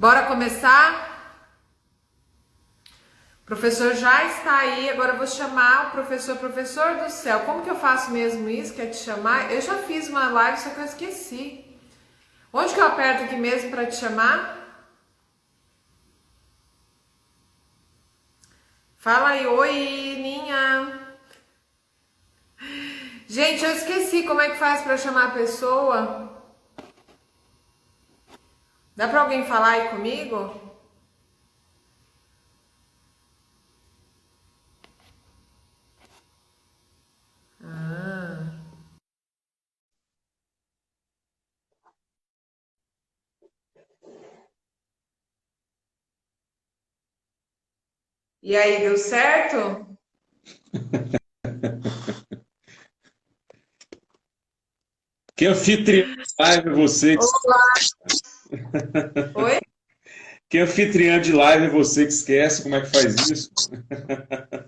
Bora começar? O professor já está aí, agora eu vou chamar o professor. Professor do céu, como que eu faço mesmo isso? Quer te chamar? Eu já fiz uma live, só que eu esqueci. Onde que eu aperto aqui mesmo para te chamar? Fala aí, oi, Ninha. Gente, eu esqueci como é que faz para chamar a pessoa. Dá para alguém falar aí comigo? Ah. E aí, deu certo? Que anfitriã de live é você que... Oi? Que anfitriã de live é você que esquece como é que faz isso?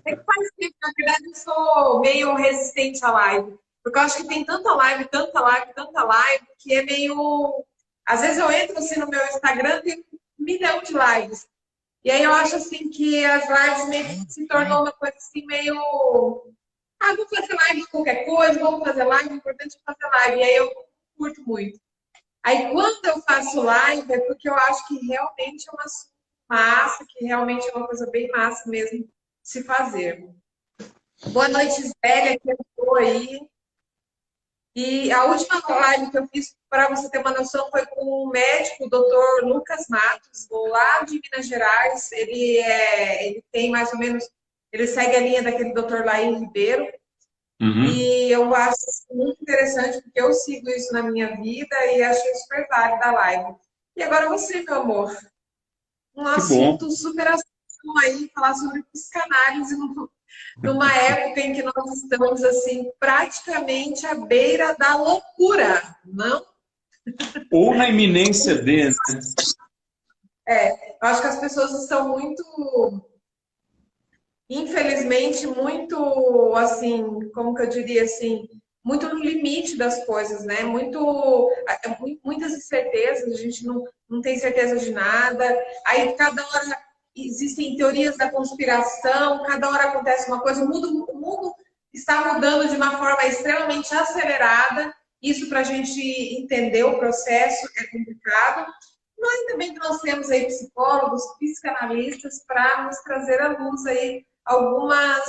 É que faz tempo, na verdade, eu sou meio resistente à live. Porque eu acho que tem tanta live, tanta live, tanta live, que é meio. Às vezes eu entro assim no meu Instagram, tem 1 milhão de lives. E aí eu acho assim que as lives meio que se tornou uma coisa assim meio. Ah, vamos fazer live de qualquer coisa, vamos fazer live, o importante é fazer live. E aí eu curto muito. Aí quando eu faço live é porque eu acho que realmente é uma massa, que realmente é uma coisa bem massa mesmo de se fazer. Boa noite, Zélia, que entrou aí. E a última live que eu fiz, para você ter uma noção, foi com o médico, o doutor Lucas Matos, lá de Minas Gerais. Ele tem mais ou menos, ele segue a linha daquele doutor Laí Ribeiro. Uhum. E eu acho muito interessante, porque eu sigo isso na minha vida e achei super válido a live. E agora você, meu amor, um Que bom. assunto super assunto aí, falar sobre psicanálise numa época em que nós estamos assim praticamente à beira da loucura, não? Ou na iminência de, né? Eu acho que as pessoas estão muito, infelizmente, muito assim, como que eu diria assim, muito no limite das coisas, né? Muitas incertezas, a gente não tem certeza de nada. Aí cada hora existem teorias da conspiração, cada hora acontece uma coisa, o mundo está mudando de uma forma extremamente acelerada. Isso para a gente entender o processo é complicado. Ainda bem que nós temos aí psicólogos, psicanalistas para nos trazer à luz aí algumas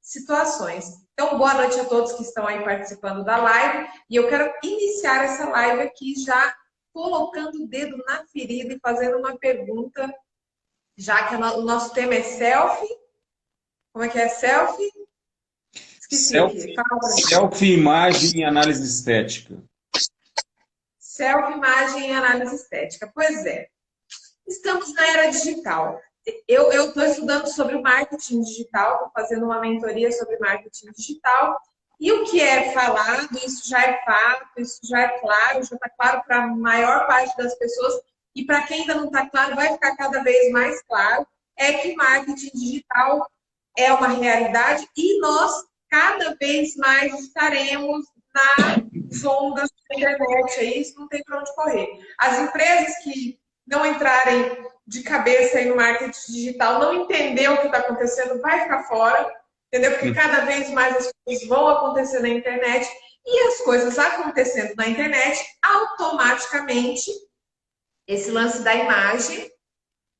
situações. Então, boa noite a todos que estão aí participando da live. E eu quero iniciar essa live aqui já colocando o dedo na ferida e fazendo uma pergunta, já que o nosso tema é selfie. Como é que é selfie? Esqueci aqui. Selfie, Fala pra mim. selfie, imagem e análise estética. Selfie, imagem e análise estética. Pois é. Estamos na era digital. Eu estou estudando sobre marketing digital, estou fazendo uma mentoria sobre marketing digital. E o que é falado, isso já é fato, isso já é claro, já está claro para a maior parte das pessoas. E para quem ainda não está claro, vai ficar cada vez mais claro, é que marketing digital é uma realidade e nós cada vez mais estaremos nas ondas da internet. Aí isso não tem para onde correr. As empresas que não entrarem de cabeça aí no marketing digital, não entender o que está acontecendo, vai ficar fora, entendeu? Porque cada vez mais as coisas vão acontecer na internet e as coisas acontecendo na internet, automaticamente, esse lance da imagem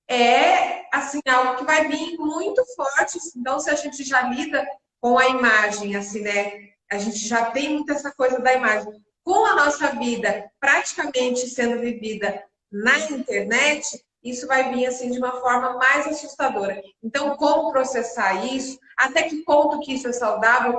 é assim algo que vai vir muito forte. Então, se a gente já lida com a imagem, assim, né? A gente já tem muito essa coisa da imagem. Com a nossa vida praticamente sendo vivida na internet, isso vai vir assim de uma forma mais assustadora. Então, como processar isso? Até que ponto que isso é saudável?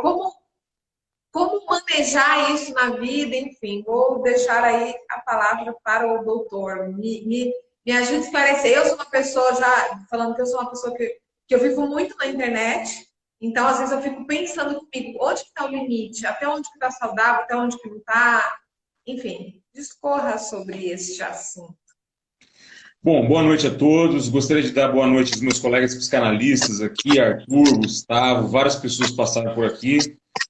Como manejar isso na vida? Enfim, vou deixar aí a palavra para o doutor. Me ajude a esclarecer. Eu sou uma pessoa, já falando que eu sou uma pessoa que eu vivo muito na internet, então às vezes eu fico pensando comigo, onde que está o limite? Até onde que está saudável? Até onde que não está? Enfim, discorra sobre este assunto. Bom, boa noite a todos. Gostaria de dar boa noite aos meus colegas psicanalistas aqui, Arthur, Gustavo, várias pessoas passaram por aqui.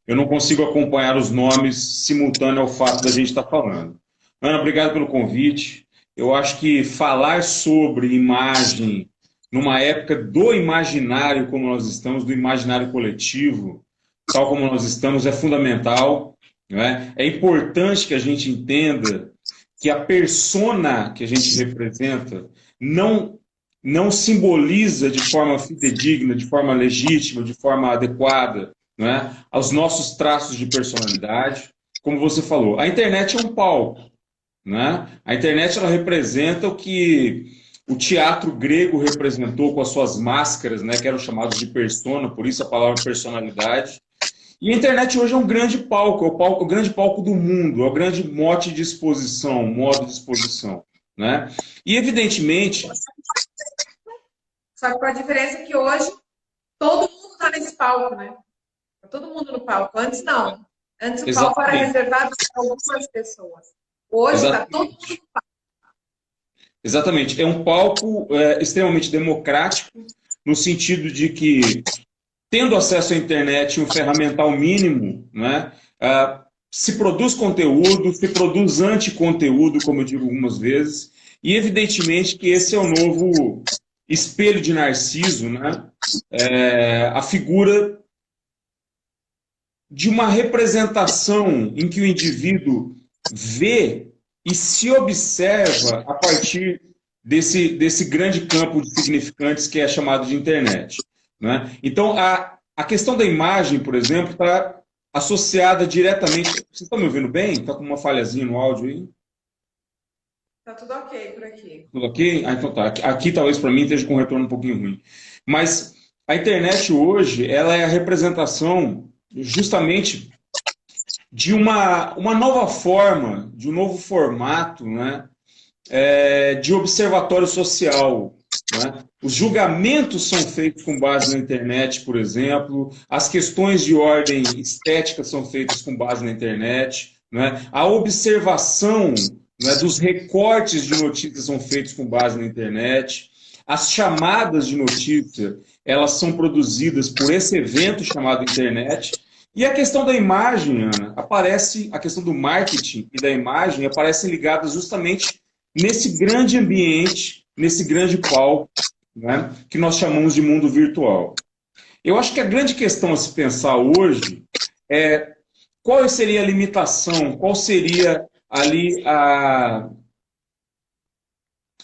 Eu não consigo acompanhar os nomes simultâneo ao fato da gente estar falando. Ana, obrigado pelo convite. Eu acho que falar sobre imagem numa época do imaginário como nós estamos, do imaginário coletivo, tal como nós estamos, é fundamental, não é? É importante que a gente entenda que a persona que a gente representa não não simboliza de forma fidedigna, de forma legítima, de forma adequada, não é? Aos nossos traços de personalidade. Como você falou, a internet é um palco, né? A internet ela representa o que o teatro grego representou com as suas máscaras, né, que eram chamados de persona, por isso a palavra personalidade. E a internet hoje é um grande palco, o grande palco do mundo, é o grande mote de exposição, modo de exposição, né? E evidentemente, Só que com a diferença que hoje todo mundo está nesse palco, né? Tá todo mundo no palco. Antes não. Antes o palco era exatamente, reservado para algumas pessoas. Hoje está todo mundo exatamente, exatamente, é um palco extremamente democrático, no sentido de que tendo acesso à internet e um ferramental mínimo, né, se produz conteúdo, se produz anticonteúdo, como eu digo algumas vezes, e evidentemente que esse é o novo espelho de Narciso, né, a figura de uma representação em que o indivíduo vê e se observa a partir desse grande campo de significantes que é chamado de internet. Né? Então, a questão da imagem, por exemplo, está associada diretamente. Vocês estão me ouvindo bem? Está com uma falhazinha no áudio aí? Tá tudo ok por aqui. Tudo ok? Ah, então tá. Aqui talvez para mim esteja com um retorno um pouquinho ruim. Mas a internet hoje, ela é a representação justamente de uma nova forma, de um novo formato, né, de observatório social. Né? Os julgamentos são feitos com base na internet, por exemplo, as questões de ordem estética são feitas com base na internet, né? A observação, né, dos recortes de notícias são feitos com base na internet, as chamadas de notícia elas são produzidas por esse evento chamado internet. E a questão da imagem, Ana, aparece, a questão do marketing e da imagem aparecem ligadas justamente nesse grande ambiente, nesse grande palco, né, que nós chamamos de mundo virtual. Eu acho que a grande questão a se pensar hoje é qual seria a limitação, qual seria ali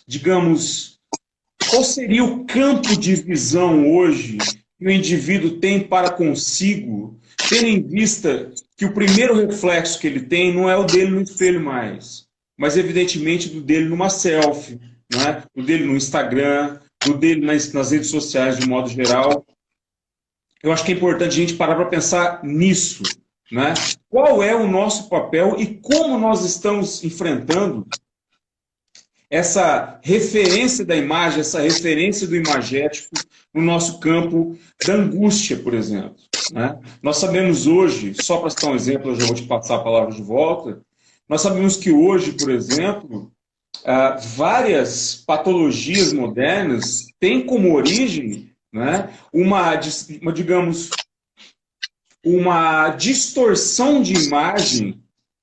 digamos, qual seria o campo de visão hoje que o indivíduo tem para consigo, tendo em vista que o primeiro reflexo que ele tem não é o dele no espelho mais, mas evidentemente do dele numa selfie, né? Do dele no Instagram, do dele nas redes sociais de modo geral. Eu acho que é importante a gente parar para pensar nisso, né? Qual é o nosso papel e como nós estamos enfrentando essa referência da imagem, essa referência do imagético no nosso campo da angústia, por exemplo. Né? Nós sabemos hoje, só para citar um exemplo, eu já vou te passar a palavra de volta, nós sabemos que hoje, por exemplo, várias patologias modernas têm como origem, né, digamos, uma distorção de imagem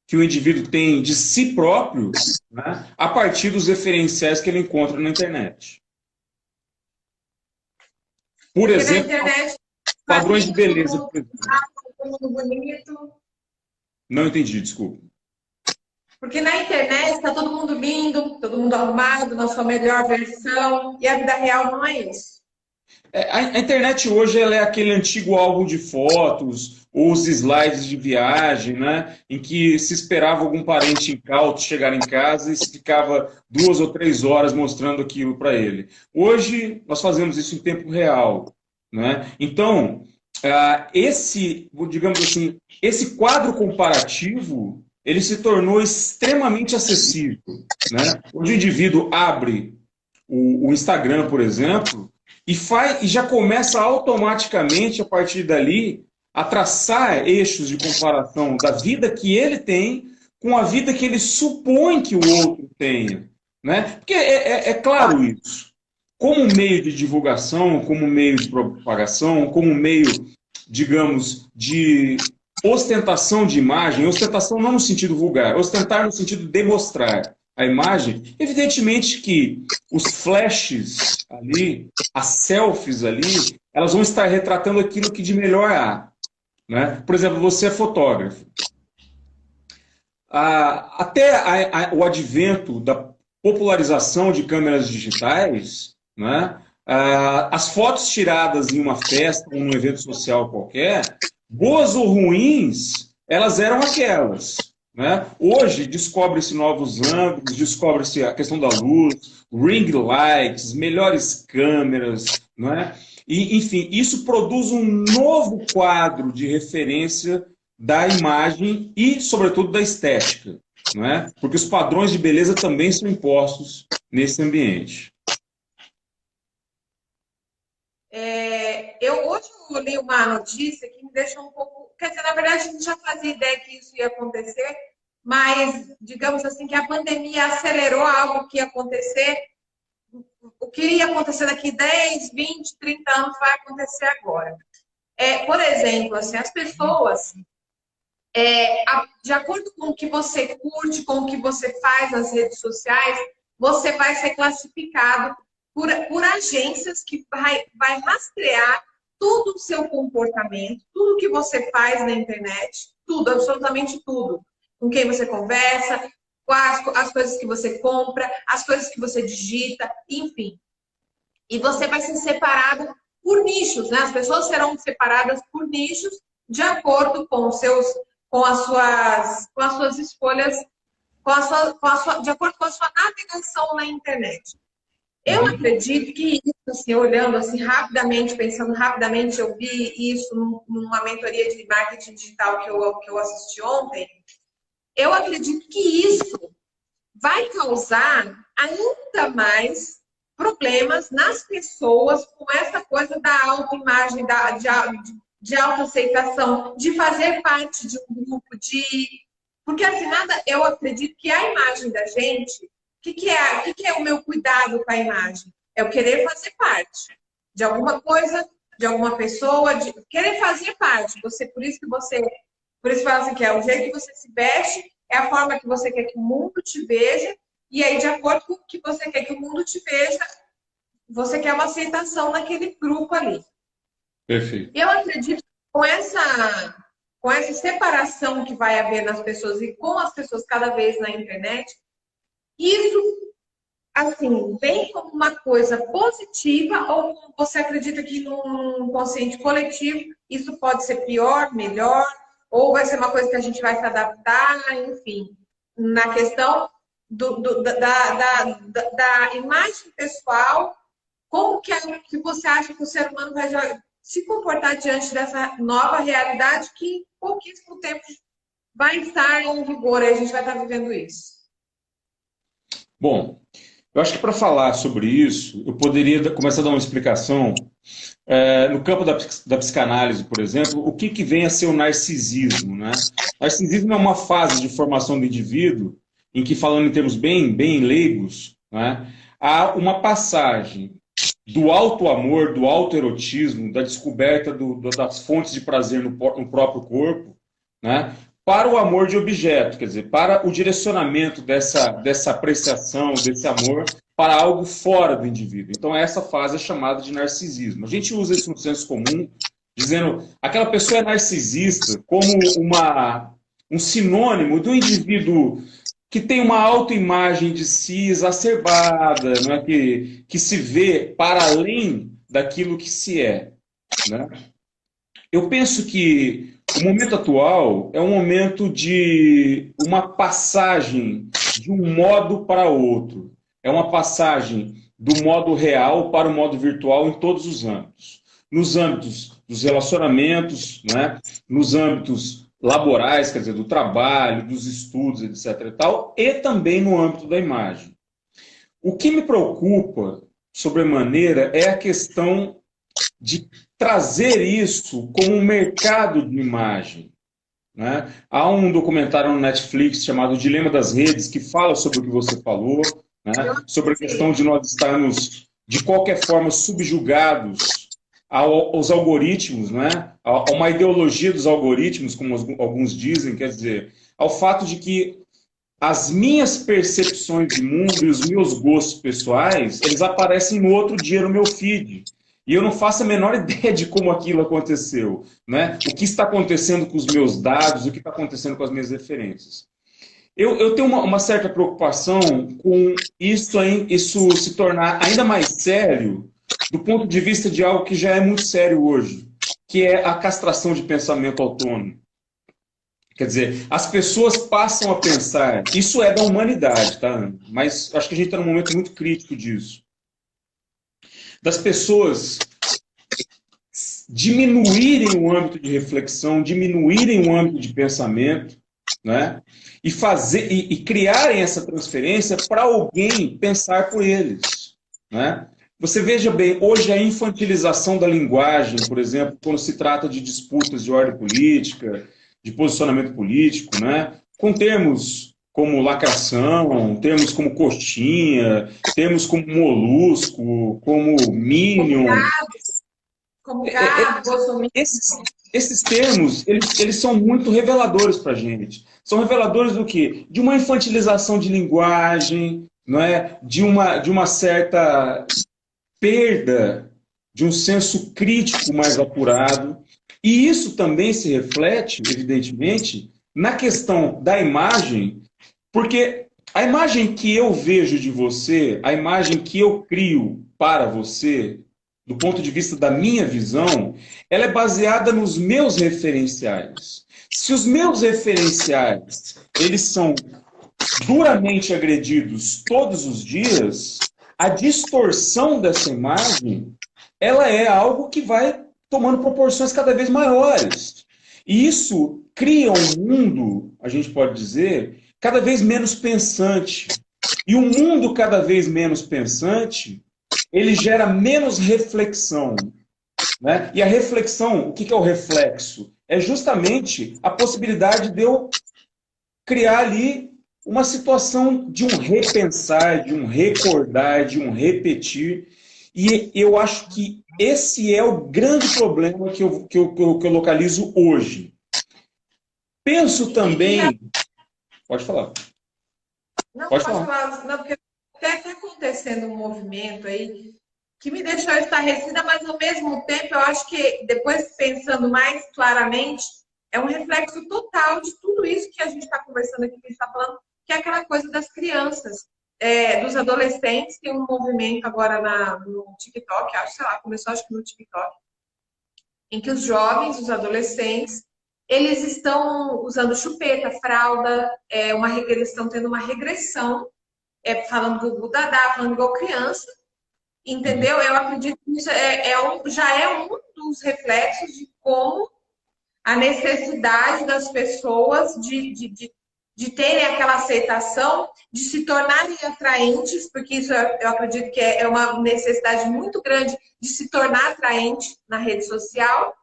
que o indivíduo tem de si próprio, né, a partir dos referenciais que ele encontra na internet. Por Porque exemplo, na internet padrões de beleza. Por exemplo. todo mundo bonito. Não entendi, desculpa. Porque na internet está todo mundo lindo, todo mundo arrumado, na sua melhor versão. E a vida real não é isso. A internet hoje ela é aquele antigo álbum de fotos, ou os slides de viagem, né, em que se esperava algum parente incauto chegar em casa e se ficava 2 ou 3 horas mostrando aquilo para ele. Hoje, nós fazemos isso em tempo real. Né? Então, digamos assim, esse quadro comparativo, ele se tornou extremamente acessível. Né? Hoje o indivíduo abre o Instagram, por exemplo, e já começa automaticamente, a partir dali, a traçar eixos de comparação da vida que ele tem com a vida que ele supõe que o outro tenha. Né? Porque é claro isso. Como meio de divulgação, como meio de propagação, como meio, digamos, de ostentação de imagem, ostentação não no sentido vulgar, ostentar no sentido de demonstrar. a imagem, evidentemente que os flashes ali, as selfies ali, elas vão estar retratando aquilo que de melhor há, né? Por exemplo, você é fotógrafo. Até o advento da popularização de câmeras digitais, né? As fotos tiradas em uma festa ou num evento social qualquer, boas ou ruins, elas eram aquelas. Né? Hoje descobre-se novos ângulos, descobre-se a questão da luz, ring lights, melhores câmeras, né? E, enfim, isso produz um novo quadro de referência da imagem e, sobretudo, da estética, não é? Porque os padrões de beleza também são impostos nesse ambiente. Hoje eu li uma notícia que me deixou um pouco... Quer dizer, na verdade, a gente já fazia ideia que isso ia acontecer, mas, digamos assim, que a pandemia acelerou algo que ia acontecer. O que ia acontecer daqui 10, 20, 30 anos vai acontecer agora. Por exemplo, assim, as pessoas... de acordo com o que você curte, com o que você faz nas redes sociais, você vai ser classificado por agências que vai rastrear todo o seu comportamento, tudo que você faz na internet, tudo, absolutamente tudo. Com quem você conversa, as coisas que você compra, as coisas que você digita, enfim. E você vai ser separado por nichos, né? As pessoas serão separadas por nichos de acordo com as suas escolhas, de acordo com a sua navegação na internet. Eu acredito que isso, assim, olhando assim rapidamente, pensando rapidamente, eu vi isso numa mentoria de marketing digital que eu assisti ontem. Eu acredito que isso vai causar ainda mais problemas nas pessoas com essa coisa da autoimagem, de autoaceitação, de fazer parte de um grupo, porque assim, eu acredito que a imagem da gente, o que é o meu cuidado com a imagem? É eu querer fazer parte de alguma coisa, de alguma pessoa, de querer fazer parte. Por isso fala assim, que é o jeito que você se veste, é a forma que você quer que o mundo te veja, e aí, de acordo com o que você quer que o mundo te veja, você quer uma aceitação naquele grupo ali. Perfeito. Eu acredito que com essa separação que vai haver nas pessoas e com as pessoas cada vez na internet, isso, assim, vem como uma coisa positiva, ou você acredita que num consciente coletivo isso pode ser pior, melhor, ou vai ser uma coisa que a gente vai se adaptar, enfim, na questão da imagem pessoal, como que você acha que o ser humano vai se comportar diante dessa nova realidade que em pouquíssimo tempo vai estar em vigor e a gente vai estar vivendo isso? Bom, eu acho que para falar sobre isso, eu poderia começar a dar uma explicação. No campo da psicanálise, por exemplo, o que vem a ser o narcisismo, né? Narcisismo é uma fase de formação do indivíduo em que, falando em termos bem leigos, né, há uma passagem do auto-amor, do auto-erotismo, da descoberta das fontes de prazer no próprio corpo, né, para o amor de objeto, quer dizer, para o direcionamento dessa apreciação, desse amor, para algo fora do indivíduo. Então, essa fase é chamada de narcisismo. A gente usa isso no senso comum, dizendo aquela pessoa é narcisista como um sinônimo do indivíduo que tem uma autoimagem de si exacerbada, não é? que se vê para além daquilo que se é. Né? Eu penso que o momento atual é um momento de uma passagem de um modo para outro. É uma passagem do modo real para o modo virtual em todos os âmbitos. Nos âmbitos dos relacionamentos, né? Nos âmbitos laborais, quer dizer, do trabalho, dos estudos, etc. e também no âmbito da imagem. O que me preocupa, sobremaneira, é a questão de trazer isso como um mercado de imagem. Né? Há um documentário no Netflix chamado O Dilema das Redes, que fala sobre o que você falou, né? Sobre a questão de nós estarmos, de qualquer forma, subjugados aos algoritmos, né? A uma ideologia dos algoritmos, como alguns dizem, quer dizer, ao fato de que as minhas percepções de mundo e os meus gostos pessoais, eles aparecem no outro dia no meu feed. E eu não faço a menor ideia de como aquilo aconteceu, né? O que está acontecendo com os meus dados, o que está acontecendo com as minhas referências. Eu tenho uma certa preocupação com isso se tornar ainda mais sério do ponto de vista de algo que já é muito sério hoje, que é a castração de pensamento autônomo. Quer dizer, as pessoas passam a pensar, isso é da humanidade, tá? Mas acho que a gente está num momento muito crítico disso. Das pessoas diminuírem o âmbito de reflexão, diminuírem o âmbito de pensamento, né? E criarem essa transferência para alguém pensar por eles, né? Você veja bem, hoje a infantilização da linguagem, por exemplo, quando se trata de disputas de ordem política, de posicionamento político, né? Com termos como lacração, termos como coxinha, termos como molusco, como minion. Como gado, bolsominion. Esses termos, eles são muito reveladores para a gente. São reveladores do quê? De uma infantilização de linguagem, não é? De uma certa perda de um senso crítico mais apurado. E isso também se reflete, evidentemente, na questão da imagem, porque a imagem que eu vejo de você, a imagem que eu crio para você, do ponto de vista da minha visão, ela é baseada nos meus referenciais. Se os meus referenciais, eles são duramente agredidos todos os dias, a distorção dessa imagem, ela é algo que vai tomando proporções cada vez maiores. E isso cria um mundo, a gente pode dizer, cada vez menos pensante. E um mundo cada vez menos pensante, ele gera menos reflexão, né? E a reflexão, o que é o reflexo? É justamente a possibilidade de eu criar ali uma situação de um repensar, de um recordar, de um repetir. E eu acho que esse é o grande problema que eu localizo hoje. Penso também... Pode falar. Não, pode falar. Não, porque até está acontecendo um movimento aí que me deixou estarrecida, mas ao mesmo tempo eu acho que, depois pensando mais claramente, é um reflexo total de tudo isso que a gente está conversando aqui, que a gente está falando, que é aquela coisa das crianças, dos adolescentes. Tem um movimento agora no TikTok, acho, sei lá, começou acho que no TikTok, em que os jovens, os adolescentes, eles estão usando chupeta, fralda, eles estão tendo uma regressão, falando do dadá, falando igual criança, entendeu? Eu acredito que isso já é um dos reflexos de como a necessidade das pessoas de terem aquela aceitação, de se tornarem atraentes, porque isso eu acredito que é uma necessidade muito grande de se tornar atraente na rede social.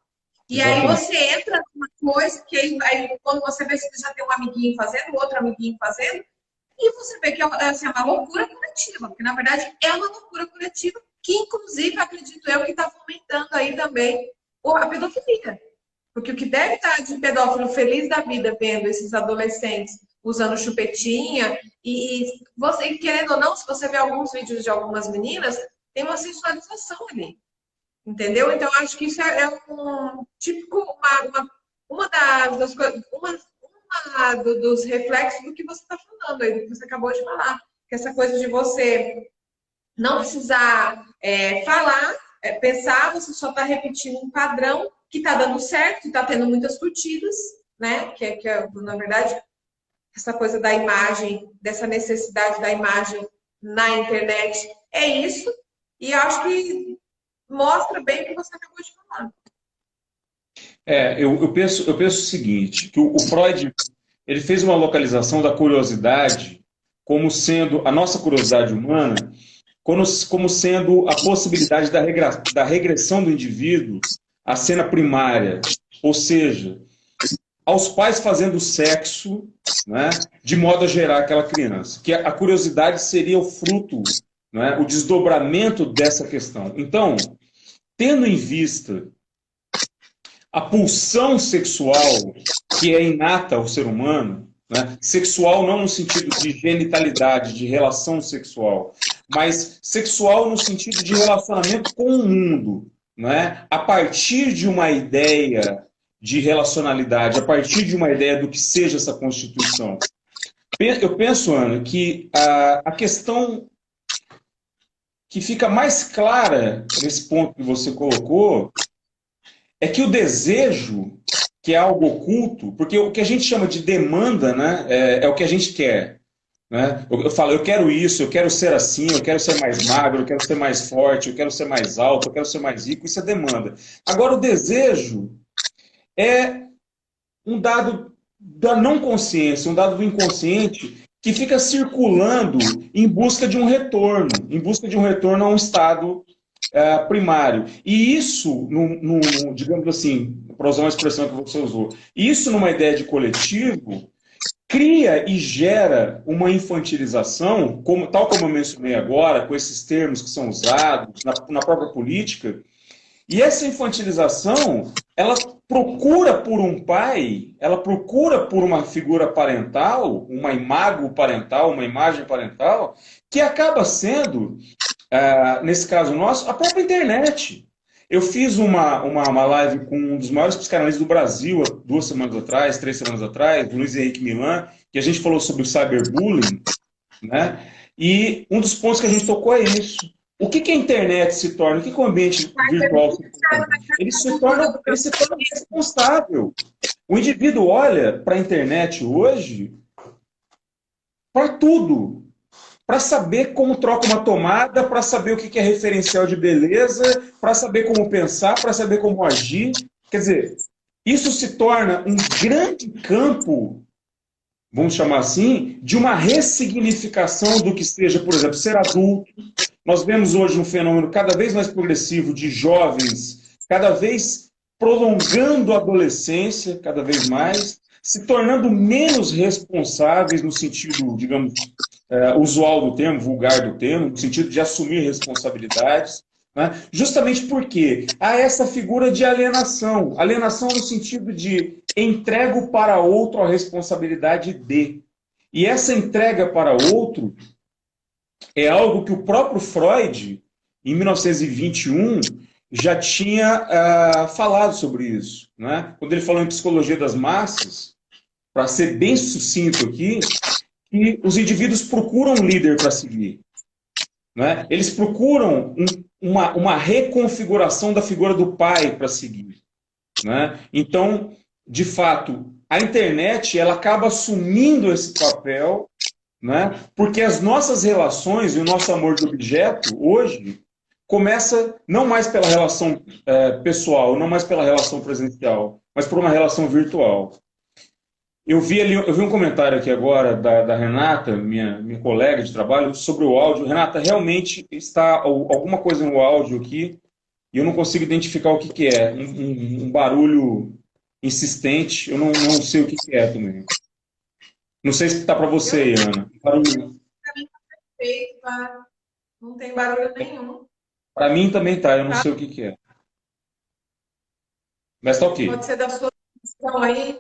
E aí você entra numa coisa que aí, quando você vê, você já tem um amiguinho fazendo, outro amiguinho fazendo, e você vê que é assim, uma loucura coletiva, porque na verdade é uma loucura coletiva que, inclusive, acredito eu, que está fomentando aí também a pedofilia. Porque o que deve estar de pedófilo feliz da vida vendo esses adolescentes usando chupetinha, e você, querendo ou não, se você vê alguns vídeos de algumas meninas, tem uma sensualização ali. Entendeu? Então, eu acho que isso é um típico, uma das coisas, dos reflexos do que você está falando aí, do que você acabou de falar. Que essa coisa de você não precisar falar, pensar, você só está repetindo um padrão que está dando certo, que está tendo muitas curtidas, né? Que na verdade, essa coisa da imagem, dessa necessidade da imagem na internet, é isso. E eu acho que mostra bem o que você acabou de falar. Eu penso o seguinte, que o Freud, ele fez uma localização da curiosidade como sendo, a nossa curiosidade humana, como sendo a possibilidade da regressão do indivíduo à cena primária, ou seja, aos pais fazendo sexo, né, de modo a gerar aquela criança. Que a curiosidade seria o fruto, né, o desdobramento dessa questão. Então, tendo em vista a pulsão sexual que é inata ao ser humano, né? Sexual não no sentido de genitalidade, de relação sexual, mas sexual no sentido de relacionamento com o mundo, né? A partir de uma ideia de relacionalidade, a partir de uma ideia do que seja essa constituição. Eu penso, Ana, que a questão que fica mais clara nesse ponto que você colocou é que o desejo, que é algo oculto, porque o que a gente chama de demanda, né, é o que a gente quer. Né? Eu falo, eu quero isso, eu quero ser assim, eu quero ser mais magro, eu quero ser mais forte, eu quero ser mais alto, eu quero ser mais rico, isso é demanda. Agora, o desejo é um dado da não consciência, um dado do inconsciente que fica circulando em busca de um retorno a um estado primário. E isso, digamos assim, para usar uma expressão que você usou, isso numa ideia de coletivo cria e gera uma infantilização, tal como eu mencionei agora, com esses termos que são usados na própria política. E essa infantilização, ela procura por um pai, ela procura por uma figura parental, uma imago parental, uma imagem parental, que acaba sendo, nesse caso nosso, a própria internet. Eu fiz uma live com um dos maiores psicanalistas do Brasil, há 2 semanas atrás, 3 semanas atrás, o Luiz Henrique Milan, que a gente falou sobre o cyberbullying, né? E um dos pontos que a gente tocou é isso. O que a internet se torna? O que o ambiente virtual se torna? Ele se torna responsável. O indivíduo olha para a internet hoje para tudo. Para saber como troca uma tomada, para saber o que é referencial de beleza, para saber como pensar, para saber como agir. Quer dizer, isso se torna um grande campo, vamos chamar assim, de uma ressignificação do que seja, por exemplo, ser adulto. Nós vemos hoje um fenômeno cada vez mais progressivo de jovens, cada vez prolongando a adolescência, cada vez mais, se tornando menos responsáveis no sentido, digamos, usual do termo, vulgar do termo, no sentido de assumir responsabilidades, né? Justamente porque há essa figura de alienação. Alienação no sentido de entrego para outro a responsabilidade de. E essa entrega para outro é algo que o próprio Freud, em 1921, já tinha falado sobre isso. Né? Quando ele falou em psicologia das massas, para ser bem sucinto aqui, que os indivíduos procuram um líder para seguir. Né? Eles procuram uma reconfiguração da figura do pai para seguir. Né? Então, de fato, a internet ela acaba assumindo esse papel, né? Porque as nossas relações e o nosso amor de objeto, hoje, começa não mais pela relação pessoal, não mais pela relação presencial, mas por uma relação virtual. Eu vi um comentário aqui agora da Renata, minha colega de trabalho, sobre o áudio. Renata, realmente está alguma coisa no áudio aqui e eu não consigo identificar o que é. Um barulho insistente, eu não sei o que é também. Não sei se está para você, Ana. Barulho. Perfeito, tá? Não tem barulho nenhum. Para mim também tá, eu não sei o que é. Mas tá ok. Pode ser da sua questão aí.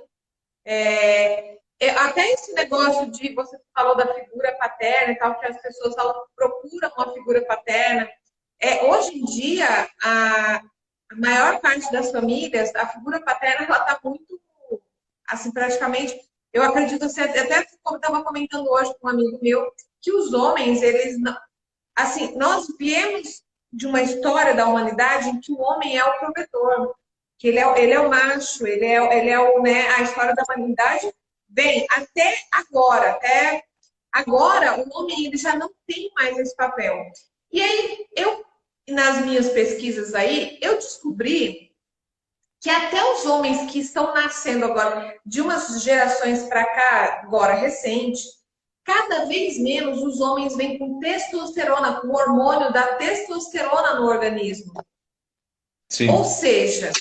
Até esse negócio de, você falou da figura paterna e tal, que as pessoas procuram uma figura paterna. Hoje em dia, a maior parte das famílias, a figura paterna, ela está muito, assim, praticamente, eu acredito, assim, até como estava comentando hoje com um amigo meu, que os homens, eles, assim, nós viemos de uma história da humanidade em que o homem é o provedor, que ele é o macho, ele é o, né, a história da humanidade vem até agora, o homem ele já não tem mais esse papel. E aí, nas minhas pesquisas aí, eu descobri que até os homens que estão nascendo agora, de umas gerações para cá, agora recente, cada vez menos os homens vêm com testosterona, com o hormônio da testosterona no organismo. Sim. Ou seja,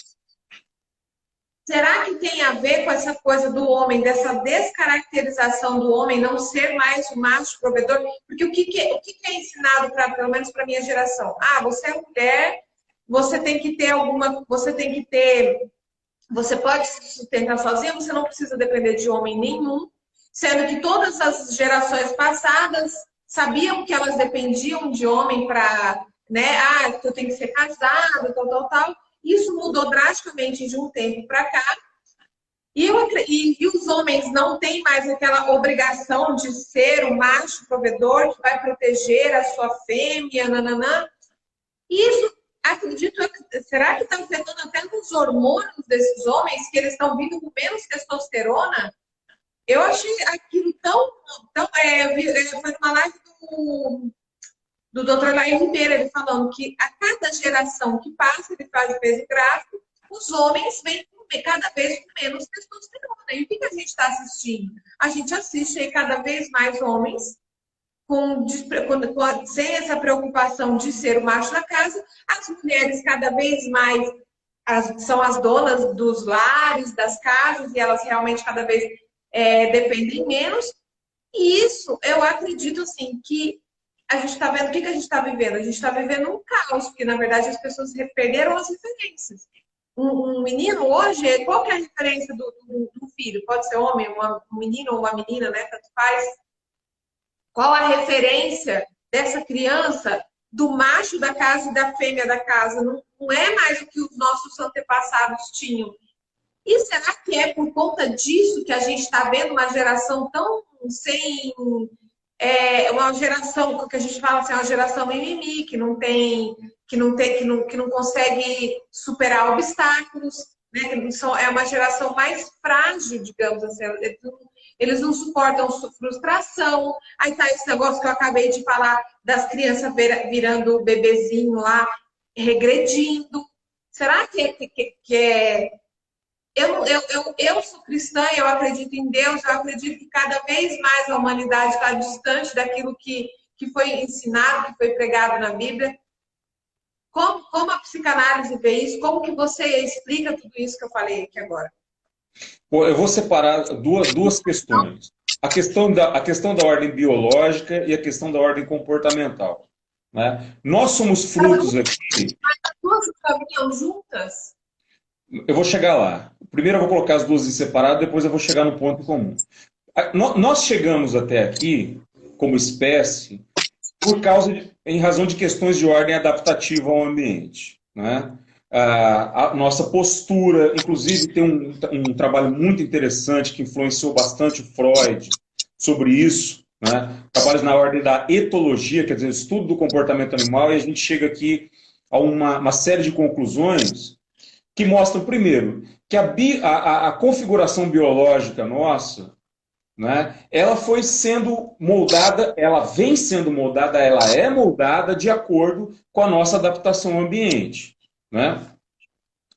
será que tem a ver com essa coisa do homem, dessa descaracterização do homem, não ser mais o macho provedor? Porque o que é ensinado, pelo menos para a minha geração? Você é mulher, você tem que ter você pode se sustentar sozinha, você não precisa depender de homem nenhum. sendo que todas as gerações passadas sabiam que elas dependiam de homem para, né, eu tenho que ser casado, tal. Isso mudou drasticamente de um tempo para cá. E os homens não têm mais aquela obrigação de ser o macho provedor que vai proteger a sua fêmea, nananã. E isso, acredito, será que está afetando até nos hormônios desses homens, que eles estão vindo com menos testosterona? Eu achei aquilo tão foi uma live do Dr. Laí Ribeiro, ele falando que a cada geração que passa, ele faz o peso gráfico, os homens vêm cada vez com menos testosterona. E o que a gente está assistindo? A gente assiste aí cada vez mais homens sem essa preocupação de ser o macho da casa, as mulheres cada vez mais são as donas dos lares, das casas, e elas realmente cada vez dependem menos. E isso, eu acredito, assim, que a gente está vendo, o que a gente está vivendo? A gente está vivendo um caos, porque, na verdade, as pessoas perderam as referências. Um menino hoje, qual que é a referência do filho? Pode ser homem, um menino ou uma menina, né? Tanto faz. Qual a referência dessa criança do macho da casa e da fêmea da casa? Não é mais o que os nossos antepassados tinham. E será que é por conta disso que a gente está vendo uma geração tão sem... uma geração que a gente fala assim, uma geração mimimi, que não consegue superar obstáculos, né? É uma geração mais frágil, digamos assim. Eles não suportam frustração. Aí tá esse negócio que eu acabei de falar das crianças virando bebezinho lá, regredindo. Será que é... Eu sou cristã, eu acredito em Deus, eu acredito que cada vez mais a humanidade está distante daquilo que foi ensinado, que foi pregado na Bíblia. Como a psicanálise vê isso? Como que você explica tudo isso que eu falei aqui agora? Eu vou separar duas questões. A questão da ordem biológica e a questão da ordem comportamental. Né? Nós somos frutos aqui... Mas as duas caminham juntas? Eu vou chegar lá. Primeiro eu vou colocar as duas em separado, depois eu vou chegar no ponto comum. Nós chegamos até aqui, como espécie, em razão de questões de ordem adaptativa ao ambiente. Né? A nossa postura, inclusive tem um trabalho muito interessante que influenciou bastante o Freud sobre isso, né? Trabalhos na ordem da etologia, quer dizer, estudo do comportamento animal, e a gente chega aqui a uma série de conclusões que mostram, primeiro, que a configuração biológica nossa, né, ela foi sendo moldada, ela vem sendo moldada, ela é moldada de acordo com a nossa adaptação ao ambiente. Né?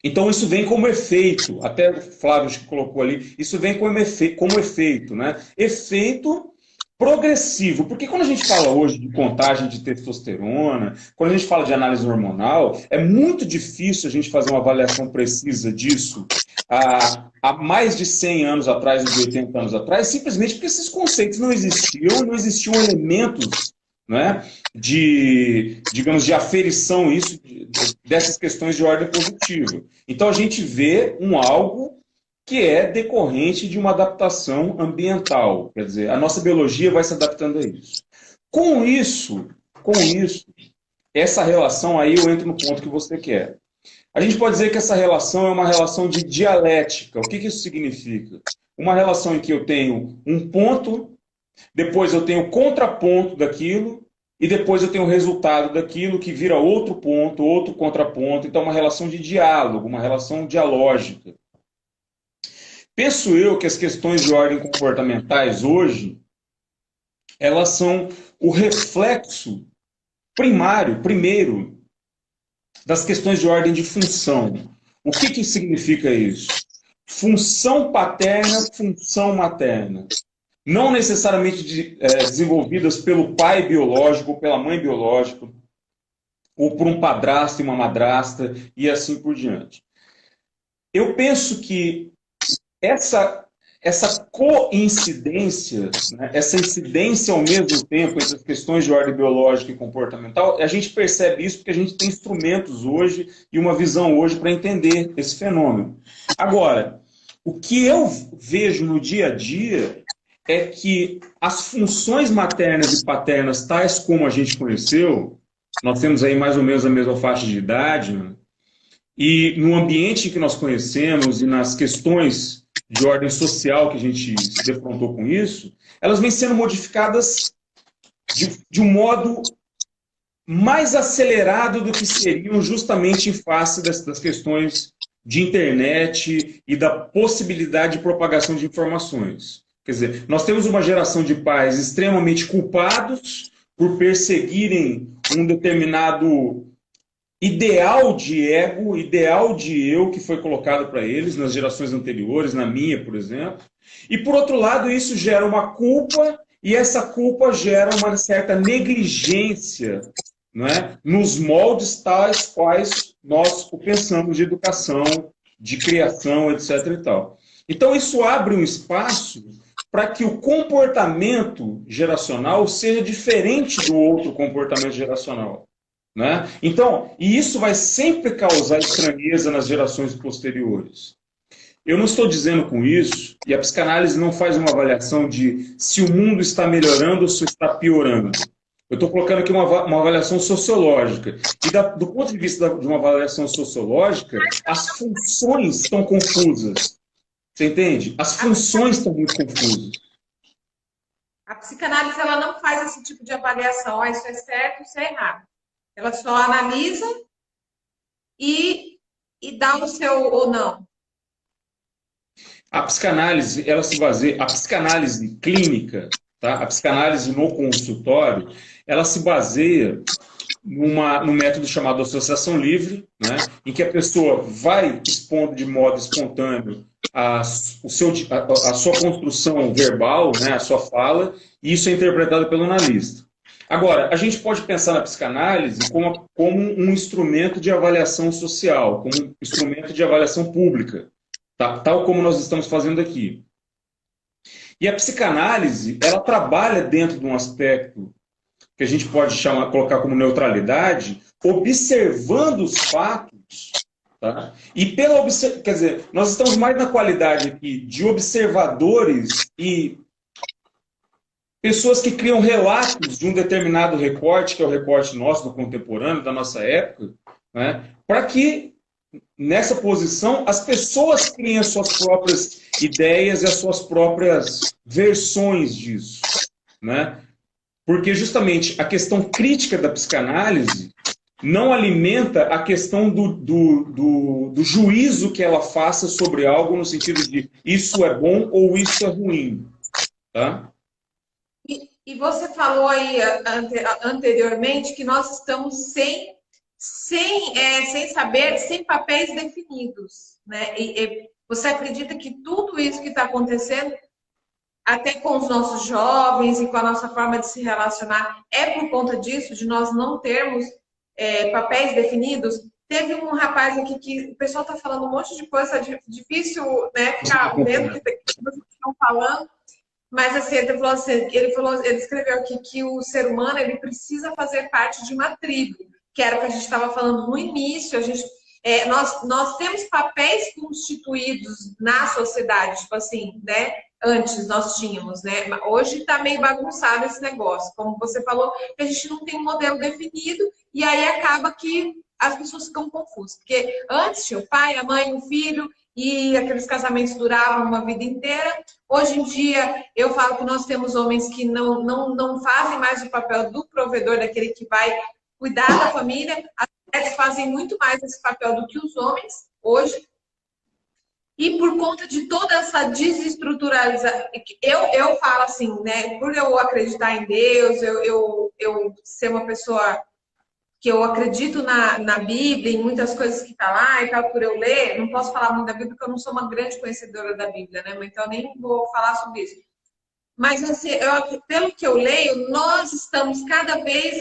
Então isso vem como efeito, até o Flávio colocou ali, isso vem como efeito, né? Efeito progressivo, porque quando a gente fala hoje de contagem de testosterona, quando a gente fala de análise hormonal, é muito difícil a gente fazer uma avaliação precisa disso há mais de 100 anos atrás, ou de 80 anos atrás, simplesmente porque esses conceitos não existiam elementos, né, digamos, de aferição dessas questões de ordem positiva. Então a gente vê algo que é decorrente de uma adaptação ambiental. Quer dizer, a nossa biologia vai se adaptando a isso. Com isso, essa relação aí eu entro no ponto que você quer. A gente pode dizer que essa relação é uma relação de dialética. O que isso significa? Uma relação em que eu tenho um ponto, depois eu tenho o contraponto daquilo, e depois eu tenho o resultado daquilo que vira outro ponto, outro contraponto. Então, uma relação de diálogo, uma relação dialógica. Penso eu que as questões de ordem comportamentais hoje, elas são o reflexo primeiro, das questões de ordem de função. O que significa isso? Função paterna, função materna. Não necessariamente desenvolvidas pelo pai biológico ou pela mãe biológica, ou por um padrasto e uma madrasta, e assim por diante. Eu penso que essa coincidência, né, essa incidência ao mesmo tempo entre as questões de ordem biológica e comportamental, a gente percebe isso porque a gente tem instrumentos hoje e uma visão hoje para entender esse fenômeno. Agora, o que eu vejo no dia a dia é que as funções maternas e paternas, tais como a gente conheceu, nós temos aí mais ou menos a mesma faixa de idade, né? E no ambiente que nós conhecemos e nas questões de ordem social que a gente se defrontou com isso, elas vêm sendo modificadas de um modo mais acelerado do que seriam justamente em face das questões de internet e da possibilidade de propagação de informações. Quer dizer, nós temos uma geração de pais extremamente culpados por perseguirem um determinado ideal de ego, ideal de eu que foi colocado para eles nas gerações anteriores, na minha, por exemplo. E, por outro lado, isso gera uma culpa e essa culpa gera uma certa negligência, não é? Nos moldes tais quais nós o pensamos de educação, de criação, etc. e tal. Então, isso abre um espaço para que o comportamento geracional seja diferente do outro comportamento geracional. Né? Então, e isso vai sempre causar estranheza nas gerações posteriores. Eu não estou dizendo com isso, e a psicanálise não faz uma avaliação de se o mundo está melhorando ou se está piorando. Eu estou colocando aqui uma avaliação sociológica. E do ponto de vista de uma avaliação sociológica, as funções estão confusas. Você entende? As funções estão muito confusas. A psicanálise ela não faz esse tipo de avaliação. Ah, isso é certo, isso é errado. Ela só analisa e dá o seu ou não. A psicanálise, ela se baseia, a psicanálise clínica, tá? A psicanálise no consultório, ela se baseia num método chamado associação livre, né? Em que a pessoa vai expondo de modo espontâneo a sua construção verbal, né? A sua fala, e isso é interpretado pelo analista. Agora, a gente pode pensar na psicanálise como um instrumento de avaliação social, como um instrumento de avaliação pública, tá? Tal como nós estamos fazendo aqui. E a psicanálise, ela trabalha dentro de um aspecto que a gente pode colocar como neutralidade, observando os fatos, tá? E quer dizer, nós estamos mais na qualidade aqui de observadores e pessoas que criam relatos de um determinado recorte, que é o recorte nosso, do contemporâneo, da nossa época, né? Para que, nessa posição, as pessoas criem as suas próprias ideias e as suas próprias versões disso, né? Porque, justamente, a questão crítica da psicanálise não alimenta a questão do juízo que ela faça sobre algo no sentido de isso é bom ou isso é ruim, tá? E você falou aí anteriormente que nós estamos sem saber, sem papéis definidos, né? E você acredita que tudo isso que está acontecendo, até com os nossos jovens e com a nossa forma de se relacionar, é por conta disso, de nós não termos papéis definidos? Teve um rapaz aqui que o pessoal está falando um monte de coisa difícil, né? Ficar vendo o que vocês estão falando. Mas assim, ele escreveu aqui que o ser humano ele precisa fazer parte de uma tribo, que era o que a gente estava falando no início. Nós temos papéis constituídos na sociedade, tipo assim, né? Antes nós tínhamos, né? Hoje está meio bagunçado esse negócio. Como você falou, que a gente não tem um modelo definido e aí acaba que as pessoas ficam confusas. Porque antes tinha o pai, a mãe, o filho, e aqueles casamentos duravam uma vida inteira. Hoje em dia, eu falo que nós temos homens que não fazem mais o papel do provedor, daquele que vai cuidar da família. As mulheres fazem muito mais esse papel do que os homens hoje. E por conta de toda essa desestruturalização, eu falo assim, né? Por eu acreditar em Deus, eu ser uma pessoa que eu acredito na Bíblia, em muitas coisas que está lá e tal, por eu ler, não posso falar muito da Bíblia porque eu não sou uma grande conhecedora da Bíblia, né? Então eu nem vou falar sobre isso. Mas assim, pelo que eu leio, nós estamos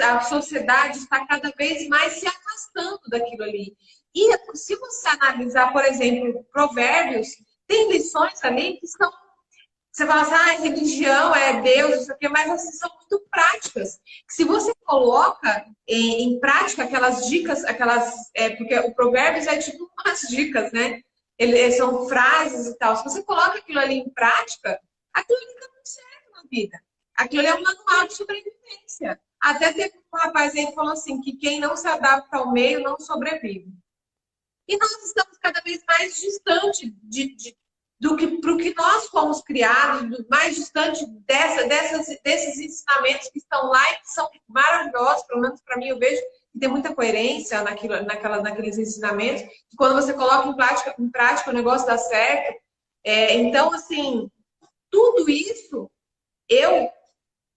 a sociedade está cada vez mais se afastando daquilo ali. E se você analisar, por exemplo, Provérbios, tem lições ali que são... Você fala assim, religião é Deus, isso aqui, mas assim, são muito práticas. Se você coloca em prática aquelas dicas, porque o Provérbios é tipo umas dicas, né? São frases e tal. Se você coloca aquilo ali em prática, aquilo ali dá muito certo. vida. Aquilo ali é um manual de sobrevivência. Até teve um rapaz aí que falou assim, que quem não se adapta ao meio não sobrevive. E nós estamos cada vez mais distante pro que nós fomos criados, mais distante desses ensinamentos que estão lá e que são maravilhosos, pelo menos para mim eu vejo que tem muita coerência naqueles ensinamentos, e quando você coloca em prática o negócio dá certo. Então, assim, tudo isso, eu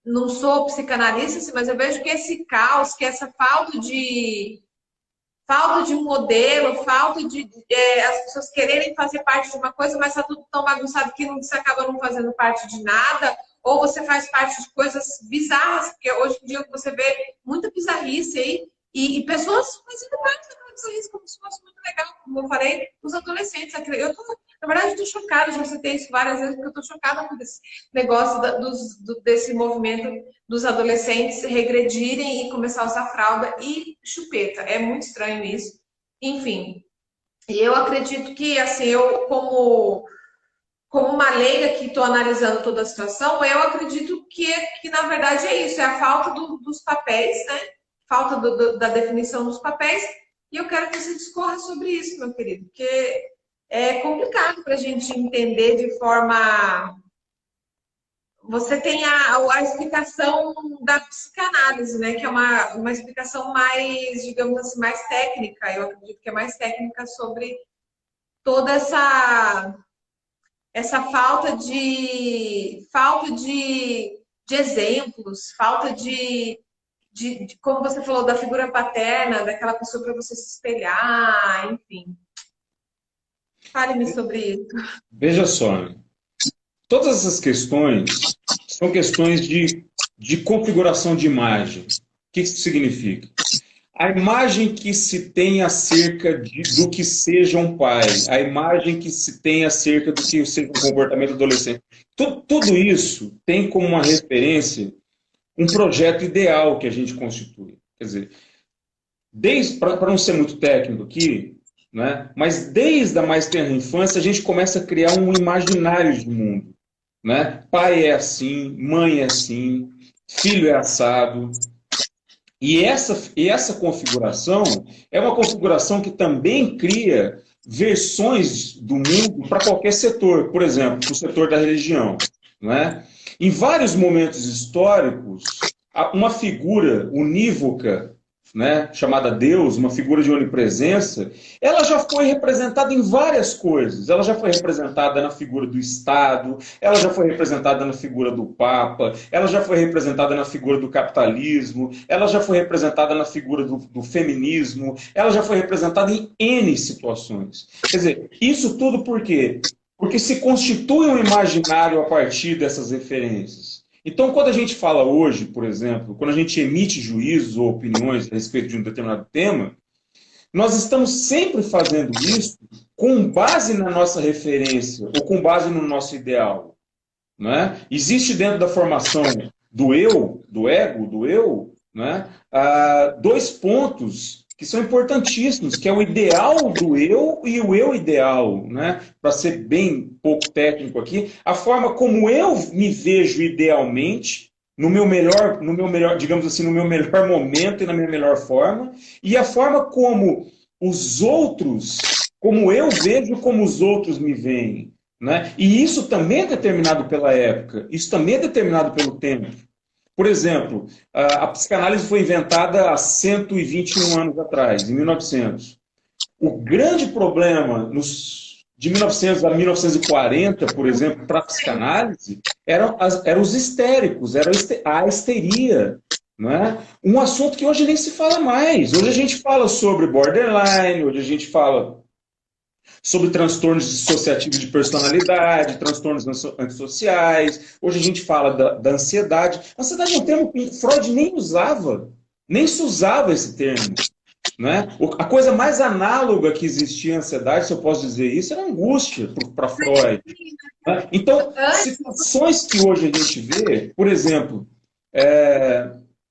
não sou psicanalista, mas eu vejo que esse caos, que essa falta de um modelo, falta de as pessoas quererem fazer parte de uma coisa, mas está tudo tão bagunçado que você acaba não fazendo parte de nada, ou você faz parte de coisas bizarras, porque hoje em dia você vê muita bizarrice aí, e pessoas fazendo parte da bizarrice como se fosse muito legal, como eu falei, os adolescentes. Na verdade, estou chocada, já citei isso várias vezes, porque eu estou chocada com esse negócio desse movimento dos adolescentes regredirem e começar a usar fralda e chupeta. É muito estranho isso. Enfim, e eu acredito que, assim, eu como uma leiga que estou analisando toda a situação, eu acredito que na verdade é isso, é a falta dos papéis, né? Falta da definição dos papéis, e eu quero que você discorra sobre isso, meu querido, porque é complicado para a gente entender de forma... Você tem a explicação da psicanálise, né? Que é uma explicação mais, digamos assim, mais técnica. Eu acredito que é mais técnica sobre toda essa falta de exemplos, falta como você falou, da figura paterna, daquela pessoa para você se espelhar, enfim. Fale-me sobre isso. Veja só, todas essas questões são questões de configuração de imagem. O que isso significa? A imagem que se tem acerca do que seja um pai, a imagem que se tem acerca do que seja um comportamento adolescente, tudo isso tem como uma referência um projeto ideal que a gente constitui. Quer dizer, para não ser muito técnico aqui, né, mas desde a mais tenra infância a gente começa a criar um imaginário de mundo. Né? Pai é assim, mãe é assim, filho é assado. E essa configuração é uma configuração que também cria versões do mundo para qualquer setor. Por exemplo, para o setor da religião. Né? Em vários momentos históricos, uma figura unívoca, né, chamada Deus, uma figura de onipresença, ela já foi representada em várias coisas. Ela já foi representada na figura do Estado, ela já foi representada na figura do Papa, ela já foi representada na figura do capitalismo, ela já foi representada na figura do feminismo, ela já foi representada em N situações. Quer dizer, isso tudo por quê? Porque se constitui um imaginário a partir dessas referências. Então, quando a gente fala hoje, por exemplo, quando a gente emite juízos ou opiniões a respeito de um determinado tema, nós estamos sempre fazendo isso com base na nossa referência ou com base no nosso ideal. Né? Existe dentro da formação do eu, do ego, do eu, né, dois pontos que são importantíssimos, que é o ideal do eu e o eu ideal, né? Para ser bem pouco técnico aqui, a forma como eu me vejo idealmente, no meu melhor, digamos assim, no meu melhor momento e na minha melhor forma, e a forma como os outros, como eu vejo como os outros me veem, né? E isso também é determinado pela época, isso também é determinado pelo tempo. Por exemplo, a psicanálise foi inventada há 121 anos atrás, em 1900. O grande problema de 1900 a 1940, por exemplo, para a psicanálise, eram os histéricos, era a histeria. Né? Um assunto que hoje nem se fala mais. Hoje a gente fala sobre borderline, hoje a gente fala sobre transtornos dissociativos de personalidade, transtornos antissociais. Hoje a gente fala da ansiedade. Ansiedade é um termo que Freud nem usava, nem se usava esse termo. Né? A coisa mais análoga que existia à ansiedade, se eu posso dizer isso, era angústia para Freud. Né? Então, situações que hoje a gente vê, por exemplo,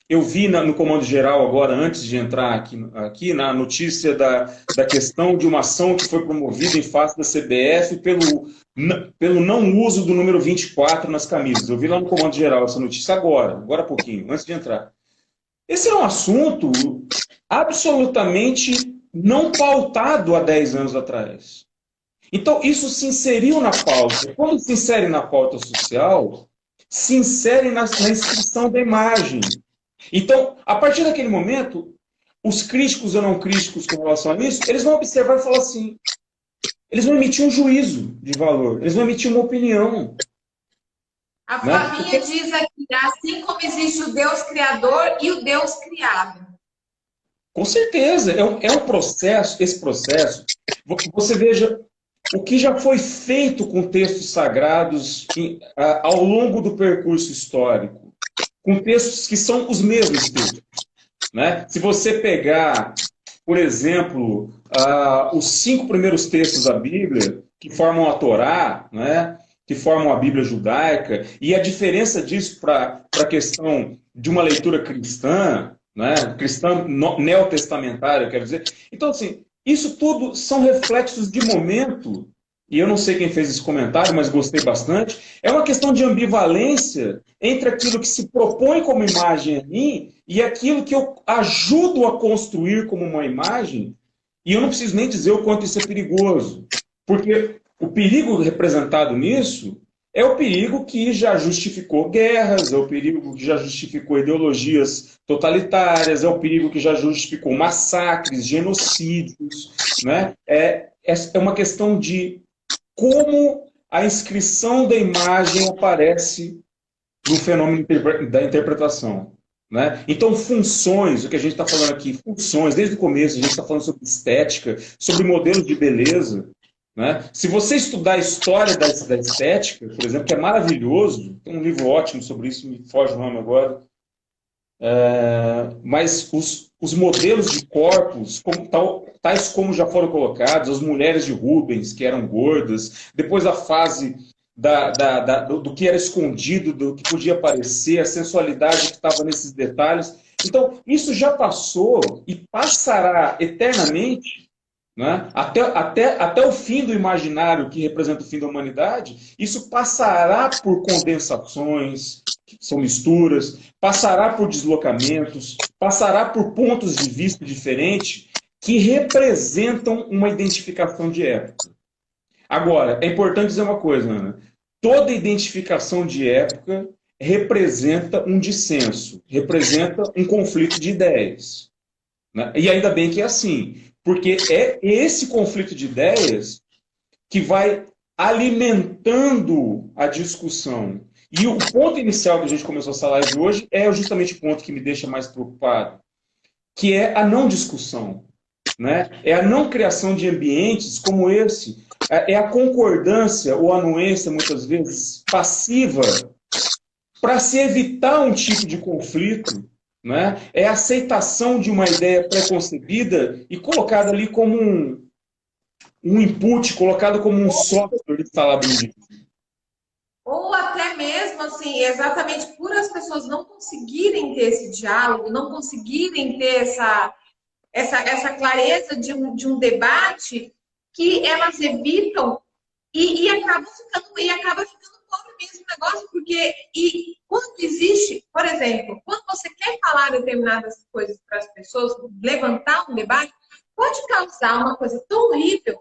eu vi no comando geral agora, antes de entrar aqui na notícia da questão de uma ação que foi promovida em face da CBF pelo não uso do número 24 nas camisas. Eu vi lá no comando geral essa notícia agora há pouquinho, antes de entrar. Esse é um assunto absolutamente não pautado há 10 anos atrás. Então, isso se inseriu na pauta. Quando se insere na pauta social, se insere na inscrição da imagem. Então, a partir daquele momento, os críticos ou não críticos com relação a isso, eles vão observar e falar assim, eles vão emitir um juízo de valor, eles vão emitir uma opinião. A Flavinha diz aqui, assim como existe o Deus criador e o Deus criado. Com certeza, é um processo, esse processo, você veja o que já foi feito com textos sagrados ao longo do percurso histórico, com textos que são os mesmos textos. Né? Se você pegar, por exemplo, os 5 primeiros textos da Bíblia, que formam a Torá, né? Que formam a Bíblia judaica, e a diferença disso para a questão de uma leitura cristã, né? Cristã neotestamentária, quero dizer. Então, assim, isso tudo são reflexos de momento, e eu não sei quem fez esse comentário, mas gostei bastante, é uma questão de ambivalência entre aquilo que se propõe como imagem a mim e aquilo que eu ajudo a construir como uma imagem, e eu não preciso nem dizer o quanto isso é perigoso, porque o perigo representado nisso é o perigo que já justificou guerras, é o perigo que já justificou ideologias totalitárias, é o perigo que já justificou massacres, genocídios, né? É uma questão de como a inscrição da imagem aparece no fenômeno da interpretação. Né? Então, funções, o que a gente está falando aqui, funções, desde o começo a gente está falando sobre estética, sobre modelos de beleza. Né? Se você estudar a história da estética, por exemplo, que é maravilhoso, tem um livro ótimo sobre isso, me foge o nome agora, mas os modelos de corpos, tais como já foram colocados, as mulheres de Rubens, que eram gordas, depois a fase do que era escondido, do que podia aparecer, a sensualidade que estava nesses detalhes. Então, isso já passou e passará eternamente, né? Até o fim do imaginário que representa o fim da humanidade, isso passará por condensações, que são misturas, passará por deslocamentos, passará por pontos de vista diferentes que representam uma identificação de época. Agora, é importante dizer uma coisa, Ana. Toda identificação de época representa um dissenso, representa um conflito de ideias. Né? E ainda bem que é assim, porque é esse conflito de ideias que vai alimentando a discussão. E o ponto inicial que a gente começou essa live hoje é justamente o ponto que me deixa mais preocupado, que é a não discussão. Né? É a não criação de ambientes como esse. É a concordância ou anuência, muitas vezes, passiva, para se evitar um tipo de conflito. Né? É a aceitação de uma ideia pré-concebida e colocada ali como um input, colocado como um software instalado no disco. Ou até mesmo, assim, exatamente por as pessoas não conseguirem ter esse diálogo, não conseguirem ter essa clareza de um debate, que elas evitam e acaba ficando pobre mesmo o negócio, porque quando existe, por exemplo, quando você quer falar determinadas coisas para as pessoas, levantar um debate, pode causar uma coisa tão horrível,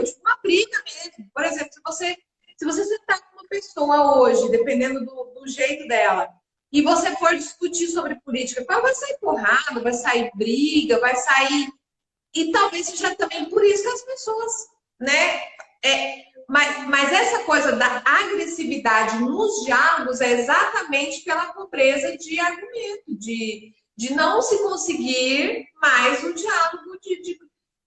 tipo uma briga mesmo. Por exemplo, se você sentar com uma pessoa hoje, dependendo do jeito dela, e você for discutir sobre política, vai sair porrada, vai sair briga, vai sair... E talvez seja também por isso que as pessoas, né? Mas essa coisa da agressividade nos diálogos é exatamente pela pobreza de argumento, de não se conseguir mais um diálogo,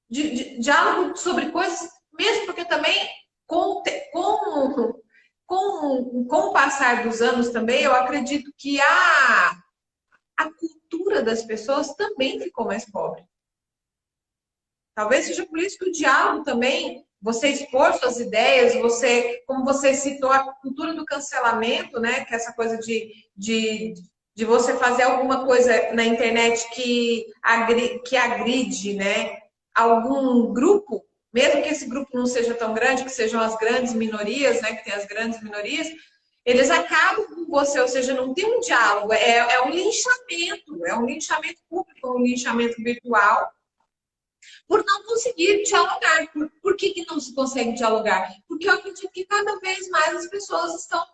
de diálogo sobre coisas, mesmo porque também com o passar dos anos também, eu acredito que a cultura das pessoas também ficou mais pobre. Talvez seja por isso que o diálogo também, você expor suas ideias, como você citou, a cultura do cancelamento, né? Que é essa coisa de de você fazer alguma coisa na internet que agride, né, algum grupo, mesmo que esse grupo não seja tão grande, que sejam as grandes minorias, né, que tem as grandes minorias, eles acabam com você, ou seja, não tem um diálogo, é um linchamento público, um linchamento virtual, por não conseguir dialogar. Por que não se consegue dialogar? Porque eu acredito que cada vez mais as pessoas estão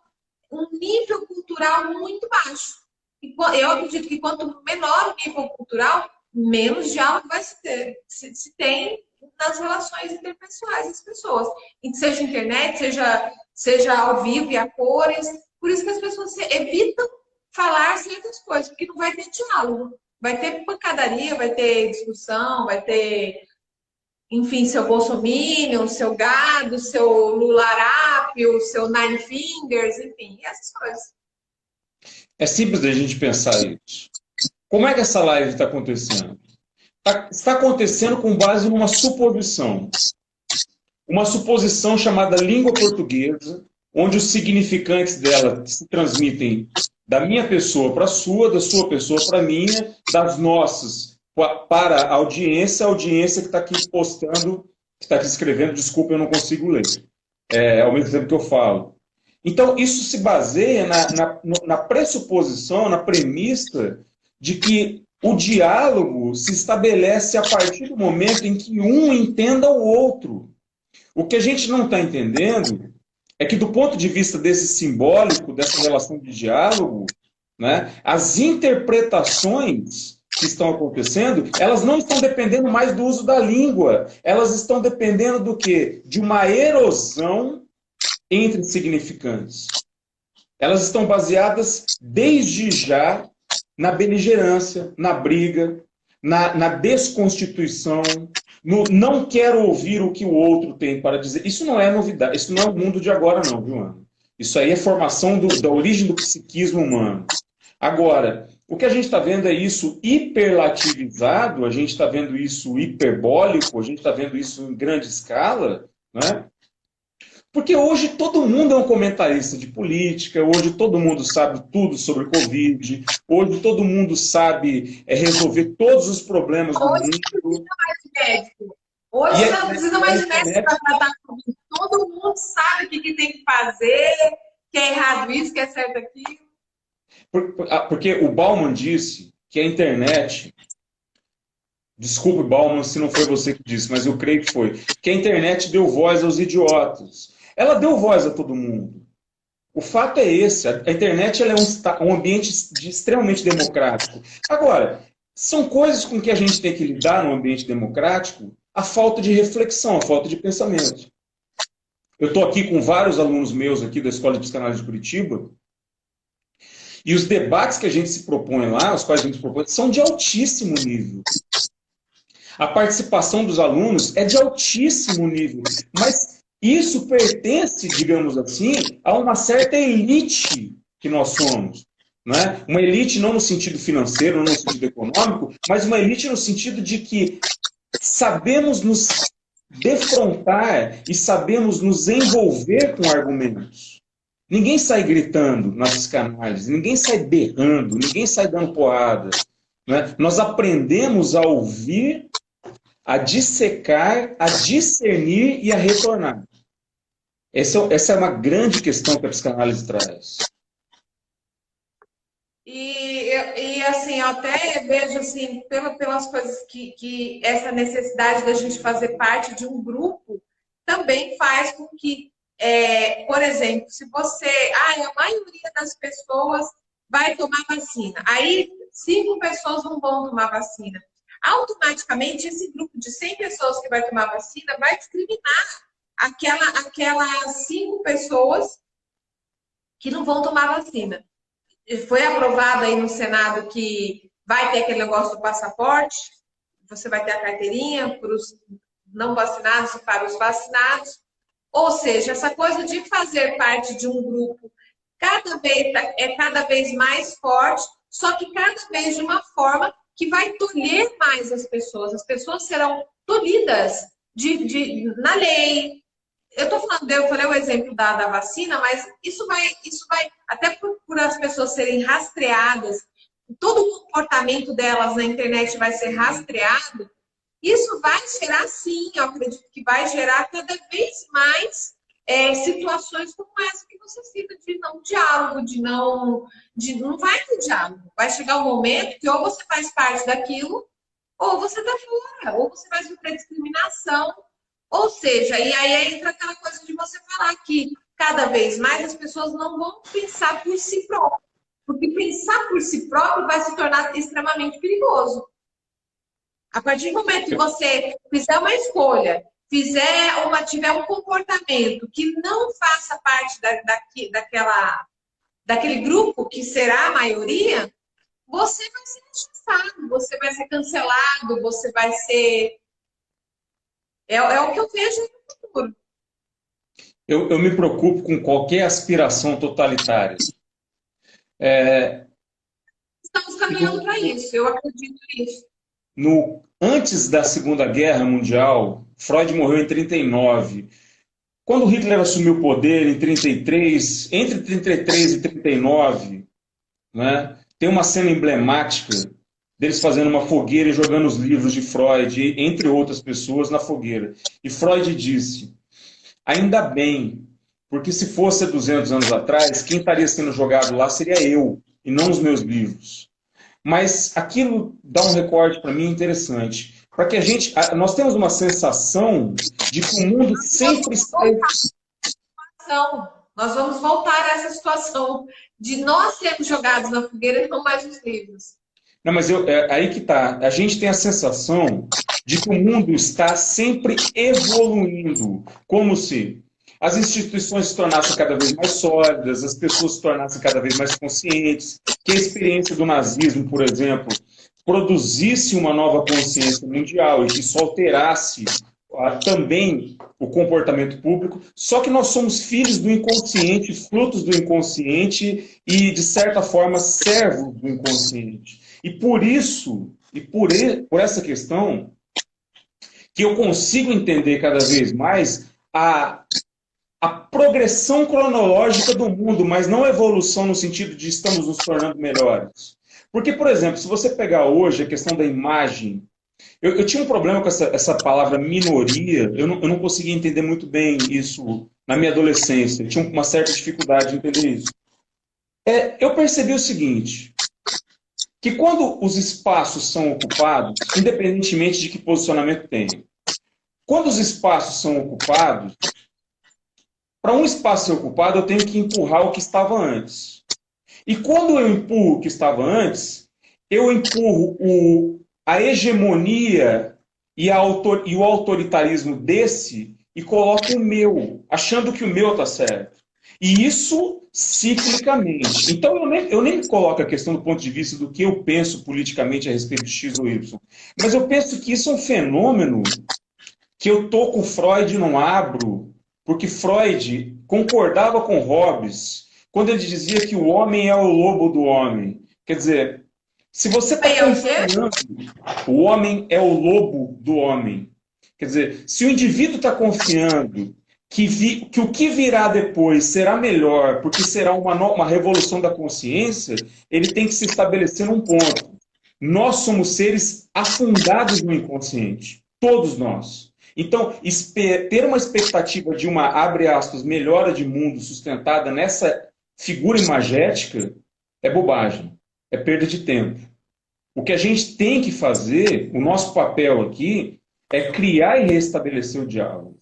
um nível cultural muito baixo. E eu acredito que quanto menor o nível cultural, menos diálogo vai se ter. Se tem nas relações interpessoais das pessoas. E seja internet, seja ao vivo e a cores. Por isso que as pessoas evitam falar certas coisas, porque não vai ter diálogo. Vai ter pancadaria, vai ter discussão, vai ter, enfim, seu bolsominion, seu gado, seu lularápio, seu nine fingers, enfim, essas coisas. É simples a gente pensar isso. Como é que essa live está acontecendo? Está acontecendo com base numa suposição. Uma suposição chamada língua portuguesa, onde os significantes dela se transmitem da minha pessoa para a sua, da sua pessoa para a minha, das nossas para a audiência que está aqui postando, que está aqui escrevendo, desculpa, eu não consigo ler. Ao mesmo tempo que eu falo. Então, isso se baseia na pressuposição, na premissa de que o diálogo se estabelece a partir do momento em que um entenda o outro. O que a gente não está entendendo é que, do ponto de vista desse simbólico, dessa relação de diálogo, né, as interpretações que estão acontecendo, elas não estão dependendo mais do uso da língua. Elas estão dependendo do quê? De uma erosão entre significantes. Elas estão baseadas, desde já, na beligerância, na briga, na desconstituição, no não quero ouvir o que o outro tem para dizer. Isso não é novidade, isso não é o mundo de agora não, viu, Ana? Isso aí é formação da origem do psiquismo humano. Agora, o que a gente está vendo é isso hiperlativizado, a gente está vendo isso hiperbólico, a gente está vendo isso em grande escala, né? Porque hoje todo mundo é um comentarista de política, hoje todo mundo sabe tudo sobre Covid, hoje todo mundo sabe resolver todos os problemas do mundo. Hoje não precisa mais de médico. Hoje não precisa mais de médico para tratar Covid. Todo mundo sabe o que tem que fazer, que é errado isso, que é certo aquilo. Porque o Bauman disse que a internet... Desculpe, Bauman, se não foi você que disse, mas eu creio que foi. Que a internet deu voz aos idiotas. Ela deu voz a todo mundo. O fato é esse. A internet ela é um ambiente extremamente democrático. Agora, são coisas com que a gente tem que lidar no ambiente democrático, a falta de reflexão, a falta de pensamento. Eu estou aqui com vários alunos meus aqui da Escola de Psicanálise de Curitiba, e os debates que a gente se propõe lá, os quais a gente se propõe, são de altíssimo nível. A participação dos alunos é de altíssimo nível, mas isso pertence, digamos assim, a uma certa elite que nós somos. Né? Uma elite não no sentido financeiro, não no sentido econômico, mas uma elite no sentido de que sabemos nos defrontar e sabemos nos envolver com argumentos. Ninguém sai gritando na psicanálise, ninguém sai berrando, ninguém sai dando porrada. Né? Nós aprendemos a ouvir, a dissecar, a discernir e a retornar. Essa é uma grande questão que a psicanálise traz. E assim, eu até vejo assim, pelas coisas que essa necessidade da gente fazer parte de um grupo também faz com que, por exemplo, se você... a maioria das pessoas vai tomar vacina. Aí 5 pessoas não vão tomar vacina. Automaticamente, esse grupo de 100 pessoas que vai tomar vacina vai discriminar aquelas 5 pessoas que não vão tomar vacina. Foi aprovado aí no Senado que vai ter aquele negócio do passaporte, você vai ter a carteirinha para os não vacinados e para os vacinados. Ou seja, essa coisa de fazer parte de um grupo cada vez mais forte, só que cada vez de uma forma que vai tolher mais as pessoas. As pessoas serão tolhidas na lei. Eu falei o exemplo da vacina, mas isso vai até por as pessoas serem rastreadas, todo o comportamento delas na internet vai ser rastreado, isso vai gerar, sim, eu acredito que vai gerar cada vez mais situações como essa que você cita, de não diálogo, não vai ter diálogo. Vai chegar um momento que ou você faz parte daquilo, ou você está fora, ou você vai sofrer discriminação. Ou seja, e aí entra aquela coisa de você falar que cada vez mais as pessoas não vão pensar por si próprias. Porque pensar por si próprio vai se tornar extremamente perigoso. A partir do momento que você fizer uma escolha, tiver um comportamento que não faça parte daquele grupo que será a maioria, você vai ser rechaçado, você vai ser cancelado, você vai ser. É o que eu vejo no futuro. Eu me preocupo com qualquer aspiração totalitária. Estamos caminhando para isso, eu acredito nisso. Antes da Segunda Guerra Mundial, Freud morreu em 39. Quando Hitler assumiu o poder em 33, entre 33 e 39, né, tem uma cena emblemática deles fazendo uma fogueira e jogando os livros de Freud, entre outras pessoas, na fogueira. E Freud disse: ainda bem, porque se fosse há 200 anos atrás, quem estaria sendo jogado lá seria eu, e não os meus livros. Mas aquilo dá um recorte para mim interessante. Para que nós temos uma sensação de que o mundo sempre está. Nós vamos voltar a essa situação de nós sermos jogados na fogueira e não mais nos livros. Não, mas aí que tá. A gente tem a sensação de que o mundo está sempre evoluindo, como se as instituições se tornassem cada vez mais sólidas, as pessoas se tornassem cada vez mais conscientes, que a experiência do nazismo, por exemplo, produzisse uma nova consciência mundial e que isso alterasse também o comportamento público. Só que nós somos filhos do inconsciente, frutos do inconsciente e, de certa forma, servos do inconsciente. E por isso, por essa questão, que eu consigo entender cada vez mais a progressão cronológica do mundo, mas não a evolução no sentido de estamos nos tornando melhores. Porque, por exemplo, se você pegar hoje a questão da imagem, eu tinha um problema com essa palavra minoria, eu não conseguia entender muito bem isso na minha adolescência, eu tinha uma certa dificuldade de entender isso. Eu percebi o seguinte, que quando os espaços são ocupados, independentemente de que posicionamento tem, quando os espaços são ocupados, para um espaço ser ocupado, eu tenho que empurrar o que estava antes. E quando eu empurro o que estava antes, eu empurro a hegemonia e o autoritarismo desse e coloco o meu, achando que o meu está certo. E isso ciclicamente. Então eu nem coloco a questão do ponto de vista do que eu penso politicamente a respeito de X ou Y. Mas eu penso que isso é um fenômeno que eu tô com Freud e não abro, porque Freud concordava com Hobbes quando ele dizia que o homem é o lobo do homem. Quer dizer, se você está confiando, o homem é o lobo do homem. Quer dizer, se o indivíduo está confiando que o que virá depois será melhor, porque será uma revolução da consciência, ele tem que se estabelecer num ponto. Nós somos seres afundados no inconsciente. Todos nós. Então, ter uma expectativa de uma, abre aspas, melhora de mundo sustentada nessa figura imagética é bobagem. É perda de tempo. O que a gente tem que fazer, o nosso papel aqui, é criar e restabelecer o diálogo.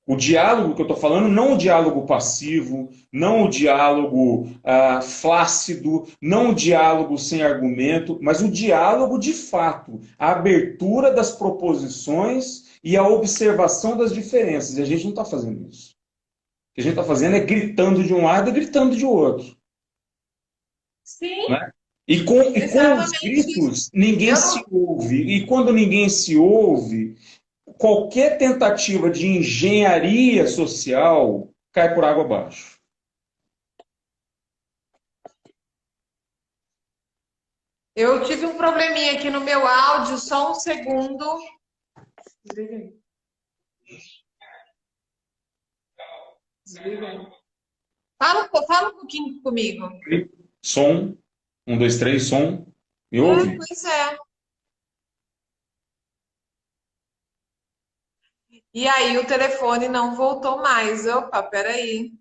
O diálogo que eu estou falando, não o diálogo passivo, não o diálogo flácido, não o diálogo sem argumento, mas o diálogo de fato, a abertura das proposições e a observação das diferenças. E a gente não está fazendo isso. O que a gente está fazendo é gritando de um lado e gritando de outro. Sim. Né? E com os gritos, ninguém se ouve. E quando ninguém se ouve, qualquer tentativa de engenharia social cai por água abaixo. Eu tive um probleminha aqui no meu áudio, só um segundo. Desliga. Fala um pouquinho comigo. Som. 1, 2, 3, som. Me ouve? Pois é. E aí o telefone não voltou mais. Opa, peraí.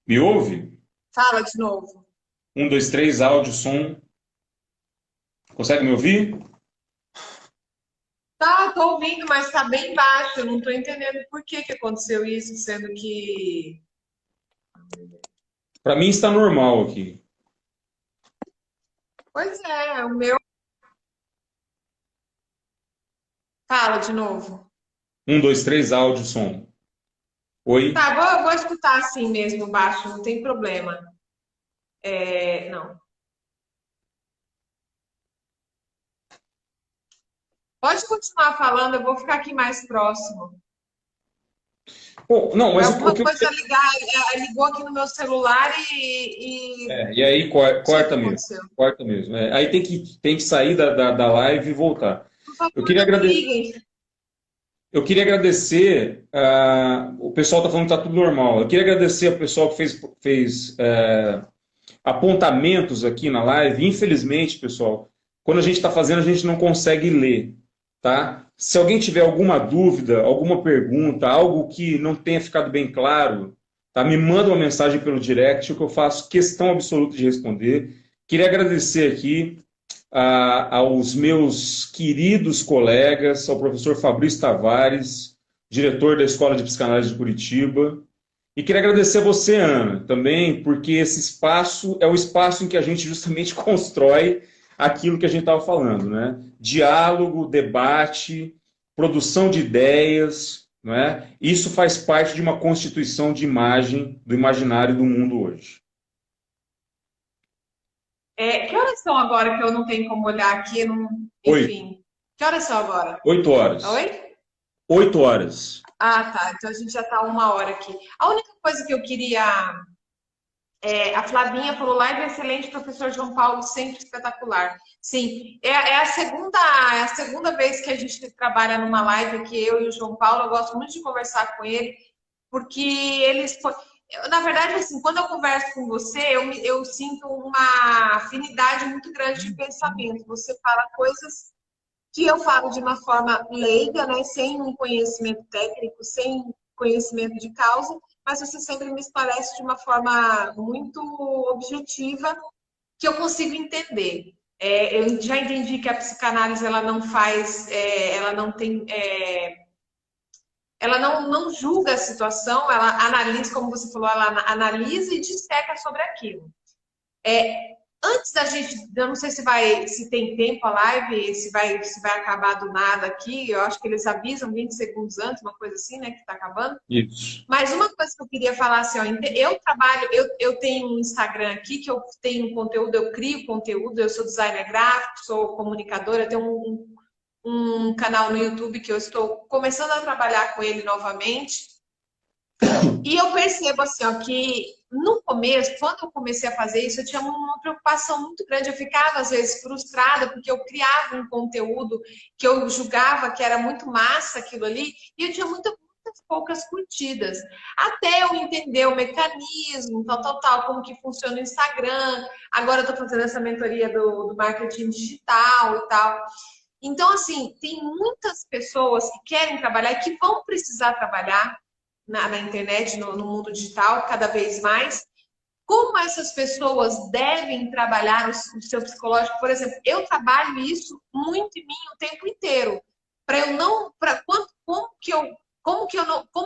Me ouve? Fala de novo. Um, dois, três, áudio, som. Consegue me ouvir? Tá, tô ouvindo, mas tá bem baixo. Eu não tô entendendo por que que aconteceu isso, sendo que. Para mim está normal aqui. Pois é, o meu. Fala de novo. Um, dois, três, áudio, som. Oi? Tá, vou escutar assim mesmo, baixo, não tem problema. É, não. Pode continuar falando, eu vou ficar aqui mais próximo. Bom, não, Foi mas o alguma que eu coisa ligar, ligou aqui no meu celular e e aí não sei o que corta mesmo. aconteceu. Corta mesmo. Aí tem que sair da live e voltar. Por Eu favor, queria não me agradecer. liguem. Eu queria agradecer. O pessoal está falando que está tudo normal. Eu queria agradecer ao pessoal que fez apontamentos aqui na live. Infelizmente, pessoal, quando a gente está fazendo, a gente não consegue ler, tá? Se alguém tiver alguma dúvida, alguma pergunta, algo que não tenha ficado bem claro, tá? Me manda uma mensagem pelo direct, que eu faço questão absoluta de responder. Queria agradecer aqui aos meus queridos colegas, ao professor Fabrício Tavares, diretor da Escola de Psicanálise de Curitiba, e queria agradecer a você, Ana, também, porque esse espaço é o espaço em que a gente justamente constrói aquilo que a gente estava falando, né? Diálogo, debate, produção de ideias, não é? Isso faz parte de uma constituição de imagem do imaginário do mundo hoje. Que horas são agora que eu não tenho como olhar aqui? Oito, Enfim. Que horas são agora? 8 horas. Oi? 8 horas. Ah, tá. Então a gente já tá 1 hora aqui. A única coisa que eu queria. A Flavinha falou: live excelente, professor João Paulo, sempre espetacular. Sim, é a segunda vez que a gente trabalha numa live aqui, eu e o João Paulo. Eu gosto muito de conversar com ele, porque na verdade, assim, quando eu converso com você, eu sinto uma afinidade muito grande de pensamento. Você fala coisas que eu falo de uma forma leiga, né, sem um conhecimento técnico, sem conhecimento de causa, mas você sempre me esclarece de uma forma muito objetiva que eu consigo entender. Eu já entendi que a psicanálise ela não faz, ela não tem, ela não julga a situação, ela analisa, como você falou, ela analisa e disseca sobre aquilo. Antes da gente, eu não sei se tem tempo a live, se vai acabar do nada aqui, eu acho que eles avisam 20 segundos antes, uma coisa assim, né, que está acabando. Isso. Mas uma coisa que eu queria falar assim, ó, eu trabalho, eu tenho um Instagram aqui que eu tenho conteúdo, eu crio conteúdo, eu sou designer gráfico, sou comunicadora, eu tenho um canal no YouTube que eu estou começando a trabalhar com ele novamente. E eu percebo assim, ó, que no começo, quando eu comecei a fazer isso, eu tinha uma preocupação muito grande. Eu ficava, às vezes, frustrada, porque eu criava um conteúdo que eu julgava que era muito massa aquilo ali, e eu tinha muitas poucas curtidas. Até eu entender o mecanismo, tal, como que funciona o Instagram. Agora eu tô fazendo essa mentoria do marketing digital e tal. Então, assim, tem muitas pessoas que querem trabalhar e que vão precisar trabalhar na internet, no mundo digital, cada vez mais. Como essas pessoas devem trabalhar o seu psicológico? Por exemplo, eu trabalho isso muito em mim o tempo inteiro. Para eu não. Como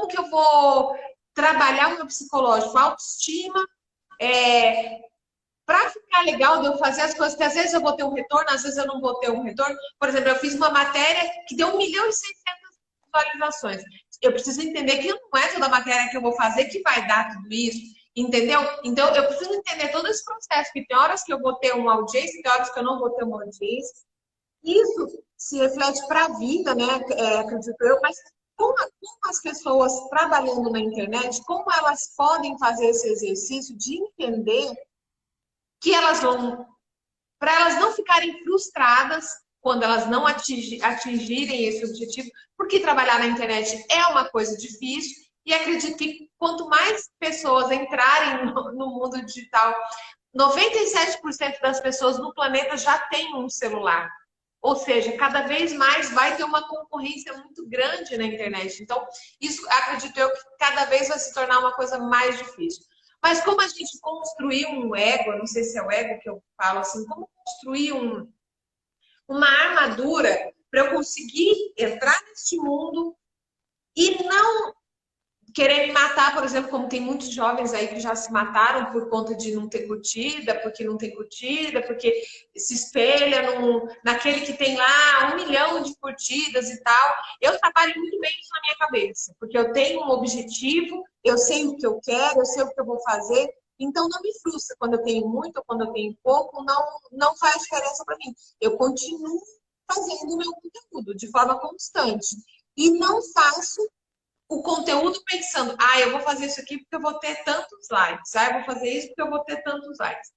que eu vou trabalhar o meu psicológico? Autoestima, para ficar legal de eu fazer as coisas, que às vezes eu vou ter um retorno, às vezes eu não vou ter um retorno. Por exemplo, eu fiz uma matéria que deu 1.600.000 visualizações. Eu preciso entender que não é toda a matéria que eu vou fazer que vai dar tudo isso, entendeu? Então, eu preciso entender todo esse processo, que tem horas que eu vou ter uma audiência, tem horas que eu não vou ter uma audiência. Isso se reflete para a vida, né? Acredito eu, mas como as pessoas trabalhando na internet, como elas podem fazer esse exercício de entender que elas vão, para elas não ficarem frustradas quando elas não atingirem esse objetivo, porque trabalhar na internet é uma coisa difícil, e acredito que quanto mais pessoas entrarem no mundo digital, 97% das pessoas no planeta já tem um celular. Ou seja, cada vez mais vai ter uma concorrência muito grande na internet. Então, isso acredito eu que cada vez vai se tornar uma coisa mais difícil. Mas como a gente construiu um ego, não sei se é o ego que eu falo assim, como construir uma armadura para eu conseguir entrar neste mundo e não querer me matar, por exemplo, como tem muitos jovens aí que já se mataram por conta de não ter curtida, porque não tem curtida, porque se espelha naquele que tem lá 1 milhão de curtidas e tal. Eu trabalho muito bem isso na minha cabeça, porque eu tenho um objetivo, eu sei o que eu quero, eu sei o que eu vou fazer, então não me frustra quando eu tenho muito ou quando eu tenho pouco, não faz diferença para mim. Eu continuo fazendo o meu conteúdo de forma constante e não faço o conteúdo pensando, eu vou fazer isso aqui porque eu vou ter tantos likes, eu vou fazer isso porque eu vou ter tantos likes.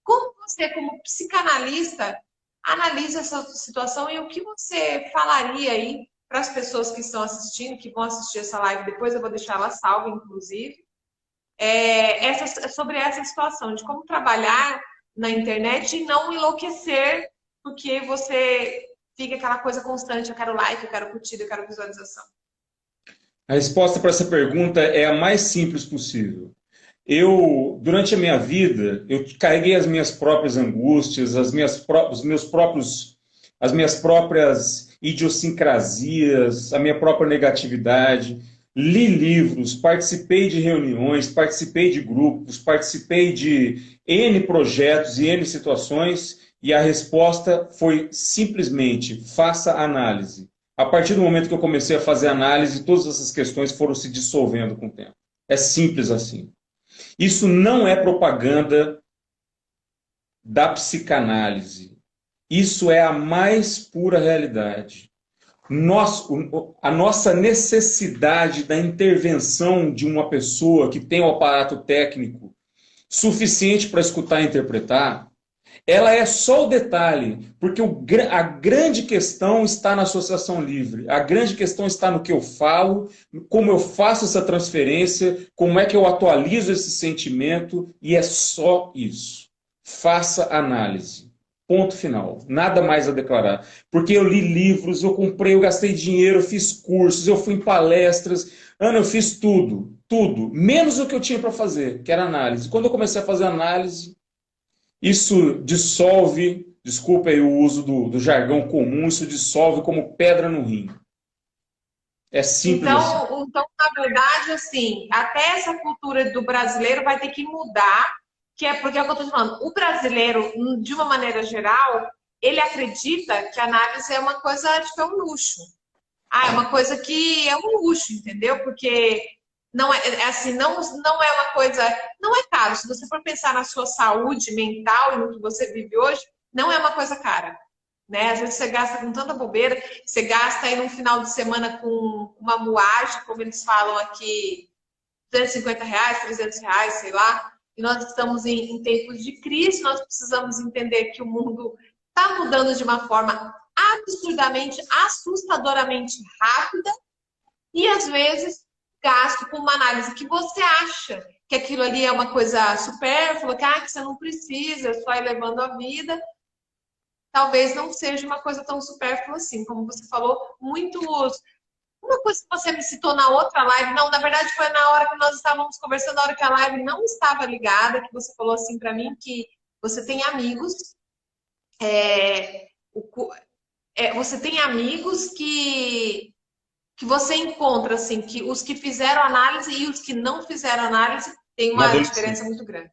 Como você, como psicanalista, analisa essa situação e o que você falaria aí para as pessoas que estão assistindo, que vão assistir essa live depois, eu vou deixar ela salva, inclusive, sobre essa situação, de como trabalhar na internet e não enlouquecer, porque você fica aquela coisa constante, eu quero like, eu quero curtida, eu quero visualização. A resposta para essa pergunta é a mais simples possível. Durante a minha vida, eu carreguei as minhas próprias angústias, as minhas próprias idiosincrasias, a minha própria negatividade. Li livros, participei de reuniões, participei de grupos, participei de N projetos e N situações, e a resposta foi simplesmente: faça análise. A partir do momento que eu comecei a fazer análise, todas essas questões foram se dissolvendo com o tempo. É simples assim. Isso não é propaganda da psicanálise. Isso é a mais pura realidade. A nossa necessidade da intervenção de uma pessoa que tem o aparato técnico suficiente para escutar e interpretar, ela é só o detalhe, porque a grande questão está na associação livre. A grande questão está no que eu falo, como eu faço essa transferência, como é que eu atualizo esse sentimento, e é só isso. Faça análise. Ponto final. Nada mais a declarar. Porque eu li livros, eu comprei, eu gastei dinheiro, eu fiz cursos, eu fui em palestras. Ana, eu fiz tudo, tudo, menos o que eu tinha para fazer, que era análise. Quando eu comecei a fazer análise, isso dissolve, desculpa aí o uso do jargão comum, isso dissolve como pedra no rim. É simples assim. Então, na verdade, assim, até essa cultura do brasileiro vai ter que mudar, que é porque é o que eu estou falando. O brasileiro, de uma maneira geral, ele acredita que a análise é uma coisa, tipo, é um luxo. É uma coisa que é um luxo, entendeu? Porque não é assim, não é uma coisa, não é caro. Se você for pensar na sua saúde mental e no que você vive hoje, não é uma coisa cara, né? Às vezes você gasta com tanta bobeira, você gasta aí no final de semana com uma moagem, como eles falam aqui, R$ 250, R$ 300, sei lá. E nós estamos em tempos de crise, nós precisamos entender que o mundo está mudando de uma forma absurdamente, assustadoramente rápida, e às vezes gasto com uma análise que você acha que aquilo ali é uma coisa supérflua, que você não precisa, é só ir levando a vida. Talvez não seja uma coisa tão supérflua assim, como você falou, muitos. Uma coisa que você me citou na outra live, não, na verdade foi na hora que nós estávamos conversando, na hora que a live não estava ligada, que você falou assim para mim que você tem amigos, você tem amigos que você encontra, assim, que os que fizeram análise e os que não fizeram análise tem uma diferença muito grande.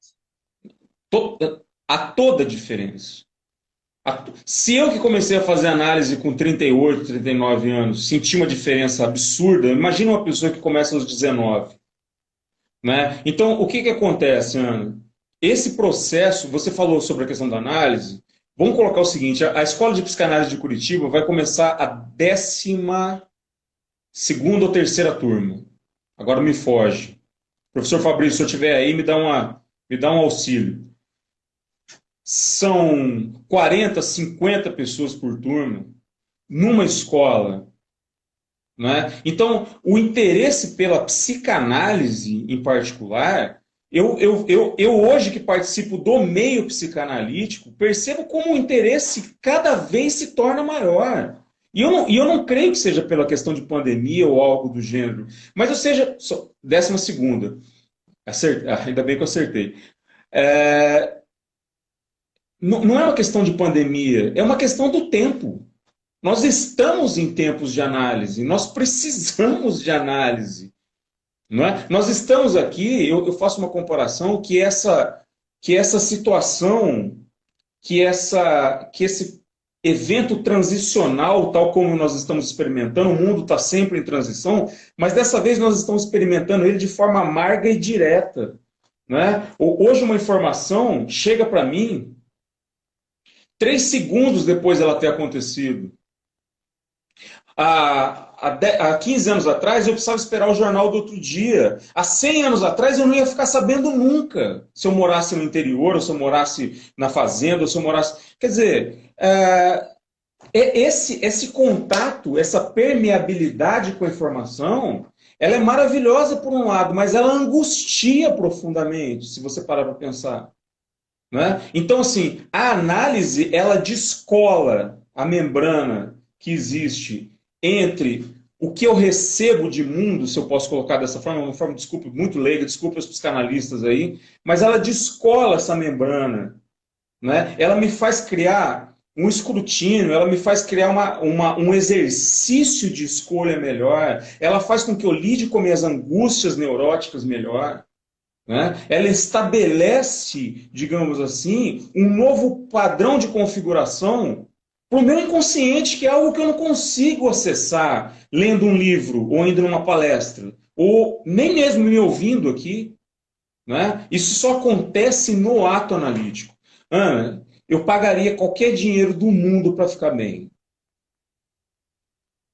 Há toda a diferença. Se eu que comecei a fazer análise com 38, 39 anos, senti uma diferença absurda, imagina uma pessoa que começa aos 19. Né? Então, o que acontece, Ana? Esse processo, você falou sobre a questão da análise, vamos colocar o seguinte, a Escola de Psicanálise de Curitiba vai começar a 12ª ou 3ª turma. Agora me foge. Professor Fabrício, se eu estiver aí, me dá um auxílio. São 40, 50 pessoas por turma numa escola. Né? Então, o interesse pela psicanálise em particular eu hoje que participo do meio psicanalítico, percebo como o interesse cada vez se torna maior. E eu não creio que seja pela questão de pandemia ou algo do gênero, mas ou seja, 12ª, ainda bem que eu acertei. É, não é uma questão de pandemia, é uma questão do tempo. Nós estamos em tempos de análise, nós precisamos de análise. Não é? Nós estamos aqui, eu faço uma comparação que essa situação, que esse evento transicional, tal como nós estamos experimentando, o mundo está sempre em transição, mas dessa vez nós estamos experimentando ele de forma amarga e direta. Não é? Hoje uma informação chega para mim 3 segundos depois dela ter acontecido. Há 15 anos atrás, eu precisava esperar o jornal do outro dia. Há 100 anos atrás, eu não ia ficar sabendo nunca se eu morasse no interior, ou se eu morasse na fazenda, ou se eu morasse... Quer dizer, esse contato, essa permeabilidade com a informação, ela é maravilhosa por um lado, mas ela angustia profundamente, se você parar para pensar. Né? Então, assim, a análise, ela descola a membrana que existe entre o que eu recebo de mundo, se eu posso colocar dessa forma, uma forma, desculpe, muito leiga, desculpe os psicanalistas aí, mas ela descola essa membrana, né? Ela me faz criar um escrutínio, ela me faz criar um exercício de escolha melhor, ela faz com que eu lide com minhas angústias neuróticas melhor. Né? Ela estabelece, digamos assim, um novo padrão de configuração para o meu inconsciente, que é algo que eu não consigo acessar lendo um livro ou indo numa palestra, ou nem mesmo me ouvindo aqui. Né? Isso só acontece no ato analítico. Ana, eu pagaria qualquer dinheiro do mundo para ficar bem.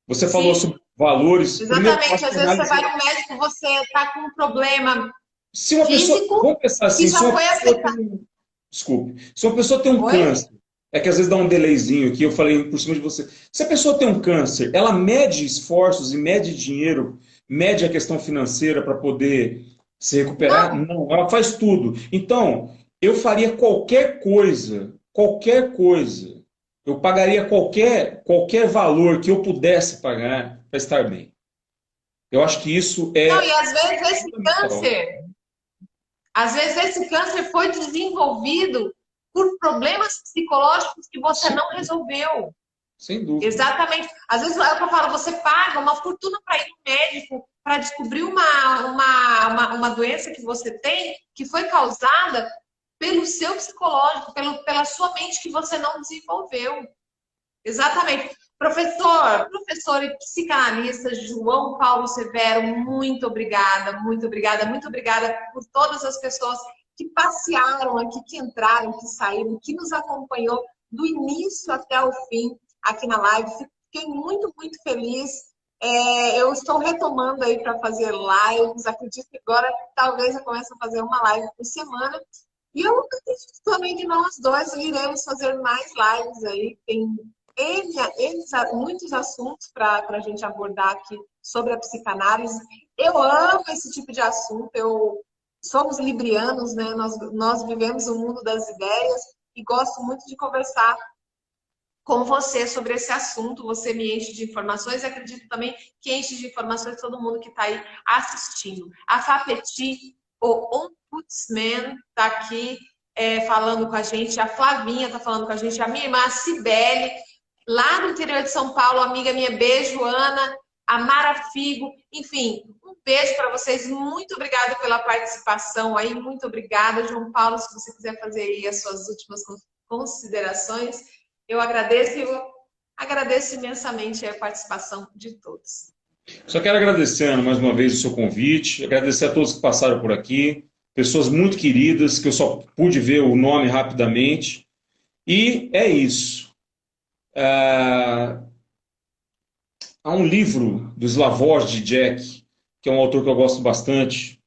Você falou Sim, sobre valores. Primeiro, exatamente. Às vezes você vai no médico, você está com um problema se uma pessoa, físico vamos pensar que assim, já foi afetado. desculpe, se uma pessoa tem um Oi? câncer, é que às vezes dá um delayzinho aqui, eu falei por cima de você. Se a pessoa tem um câncer, ela mede esforços e mede dinheiro, mede a questão financeira para poder se recuperar? Não, Não, ela faz tudo. Então, eu faria qualquer coisa. Eu pagaria qualquer valor que eu pudesse pagar para estar bem. Eu acho que isso não, é e fundamental, às vezes esse câncer foi desenvolvido por problemas psicológicos que você sem, não resolveu. sem dúvida. Exatamente. Às vezes é o que eu falo, você paga uma fortuna para ir no médico para descobrir uma doença que você tem que foi causada pelo seu psicológico, pela sua mente que você não desenvolveu. Exatamente. Professor e psicanalista João Paulo Severo, muito obrigada, muito obrigada, muito obrigada por todas as pessoas que passearam aqui, que entraram, que saíram, que nos acompanhou do início até o fim aqui na live. Fiquei muito, muito feliz. Eu estou retomando aí para fazer lives. Acredito que agora talvez eu comece a fazer uma live por semana. E eu acredito também que nós dois iremos fazer mais lives aí. Tem muitos assuntos para a gente abordar aqui sobre a psicanálise. Eu amo esse tipo de assunto. Somos librianos, né? Nós vivemos o mundo das ideias e gosto muito de conversar com você sobre esse assunto. Você me enche de informações e acredito também que enche de informações todo mundo que está aí assistindo. A Fapeti, o Ombudsman, está aqui falando com a gente. A Flavinha está falando com a gente. A minha irmã, a Cibele, lá no interior de São Paulo, amiga minha, beijo, Ana, a Mara Figo, enfim, um beijo para vocês, muito obrigada pela participação aí, muito obrigada, João Paulo, se você quiser fazer aí as suas últimas considerações, eu agradeço e eu agradeço imensamente a participação de todos. Só quero agradecer, Ana, mais uma vez o seu convite, agradecer a todos que passaram por aqui, pessoas muito queridas, que eu só pude ver o nome rapidamente, e é isso. Há um livro do Slavoj Žižek, que é um autor que eu gosto bastante,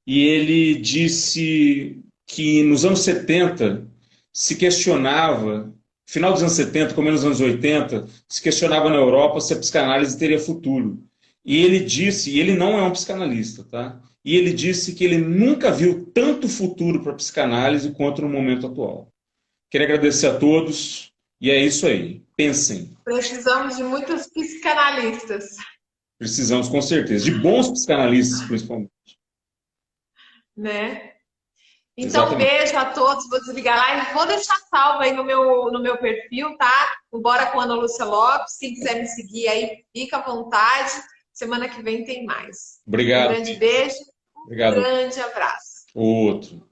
e ele disse que nos anos 70 se questionava, final dos anos 70, como nos anos 80, se questionava na Europa se a psicanálise teria futuro. E ele disse, e ele não é um psicanalista, tá? E ele disse que ele nunca viu tanto futuro para a psicanálise quanto no momento atual. Queria agradecer a todos, e é isso aí. Pensem. Precisamos de muitos psicanalistas, Precisamos, com certeza, de bons psicanalistas, principalmente. né? Então, um Exatamente. beijo a todos. Vou desligar lá e vou deixar salvo aí no meu perfil, tá? O Bora com Ana Lúcia Lopes. Quem quiser me seguir aí, fica à vontade. Semana que vem tem mais. Um Obrigado. grande beijo, um Obrigado. grande abraço. Outro.